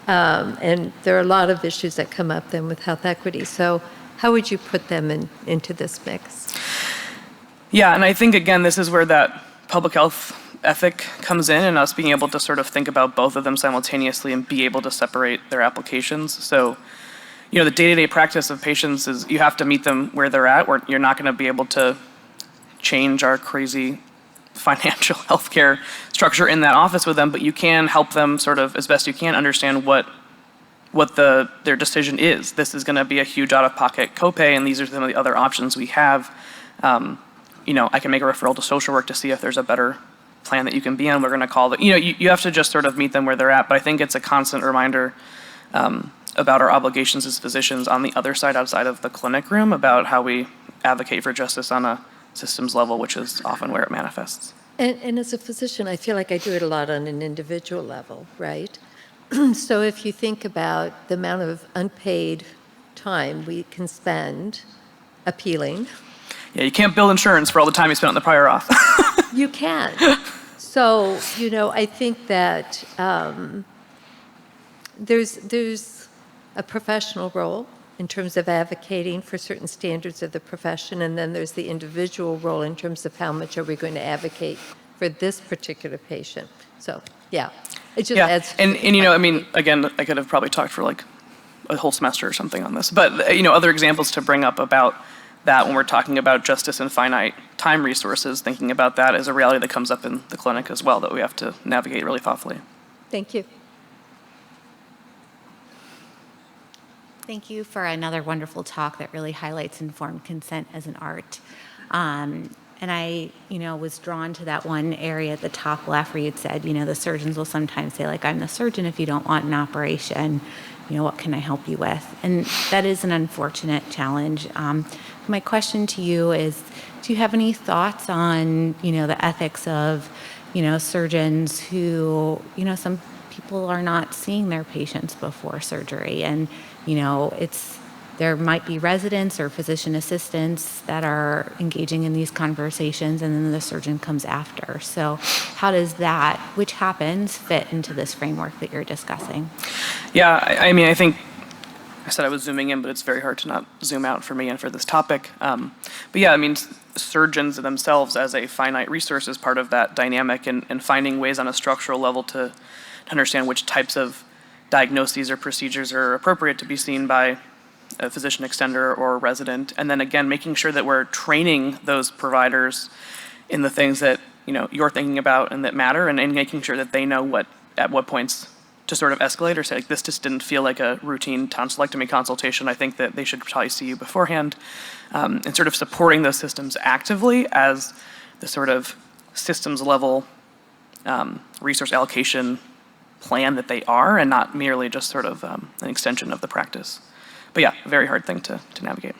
And there are a lot of issues that come up then with health equity. So how would you put them into this mix? Yeah, and I think, again, this is where that public health ethic comes in, and us being able to sort of think about both of them simultaneously and be able to separate their applications. So, the day-to-day practice of patients is you have to meet them where they're at, where you're not going to be able to change our crazy financial healthcare structure in that office with them, but you can help them sort of, as best you can, understand what their decision is. This is going to be a huge out-of-pocket copay, and these are some of the other options we have. I can make a referral to social work to see if there's a better plan that you can be on. We're going to call it. You have to just sort of meet them where they're at. But I think it's a constant reminder about our obligations as physicians on the other side, outside of the clinic room, about how we advocate for justice on a systems level, which is often where it manifests. And as a physician, I feel like I do it a lot on an individual level, right? So if you think about the amount of unpaid time we can spend appealing. Yeah, you can't bill insurance for all the time you spent on the prior auth. You can. So, I think that there's a professional role in terms of advocating for certain standards of the profession, and then there's the individual role in terms of how much are we going to advocate for this particular patient. So, yeah, it just adds. And again, I could have probably talked for like a whole semester or something on this, but other examples to bring up about that when we're talking about justice and finite time resources, thinking about that is a reality that comes up in the clinic as well that we have to navigate really thoughtfully. Thank you. Thank you for another wonderful talk that really highlights informed consent as an art. And I, was drawn to that one area at the top left where you'd said, the surgeons will sometimes say, like, I'm the surgeon if you don't want an operation, what can I help you with? And that is an unfortunate challenge. My question to you is, do you have any thoughts on, the ethics of, surgeons who, some people are not seeing their patients before surgery, and there might be residents or physician assistants that are engaging in these conversations, and then the surgeon comes after. So how does that, which happens, fit into this framework that you're discussing? Yeah, I think I said I was zooming in, but it's very hard to not zoom out for me and for this topic. But yeah, surgeons themselves as a finite resource is part of that dynamic, and finding ways on a structural level to understand which types of diagnoses or procedures are appropriate to be seen by a physician extender or a resident, and then again making sure that we're training those providers in the things that you're thinking about and that matter, and making sure that they know at what points to sort of escalate or say, like, this just didn't feel like a routine tonsillectomy consultation. I think that they should probably see you beforehand, and sort of supporting those systems actively as the sort of systems level resource allocation plan that they are, and not merely just sort of an extension of the practice. But yeah, a very hard thing to navigate.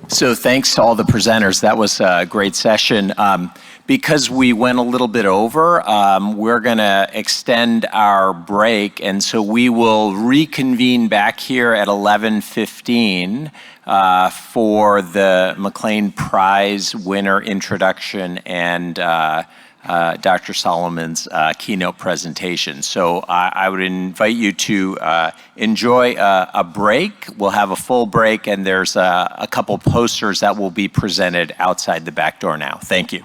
So thanks to all the presenters. That was a great session. Because we went a little bit over, we're going to extend our break, and so we will reconvene back here at 11:15 for the MacLean Prize winner introduction and Dr. Solomon's keynote presentation. So I would invite you to enjoy a break. We'll have a full break, and there's a couple posters that will be presented outside the back door now. Thank you.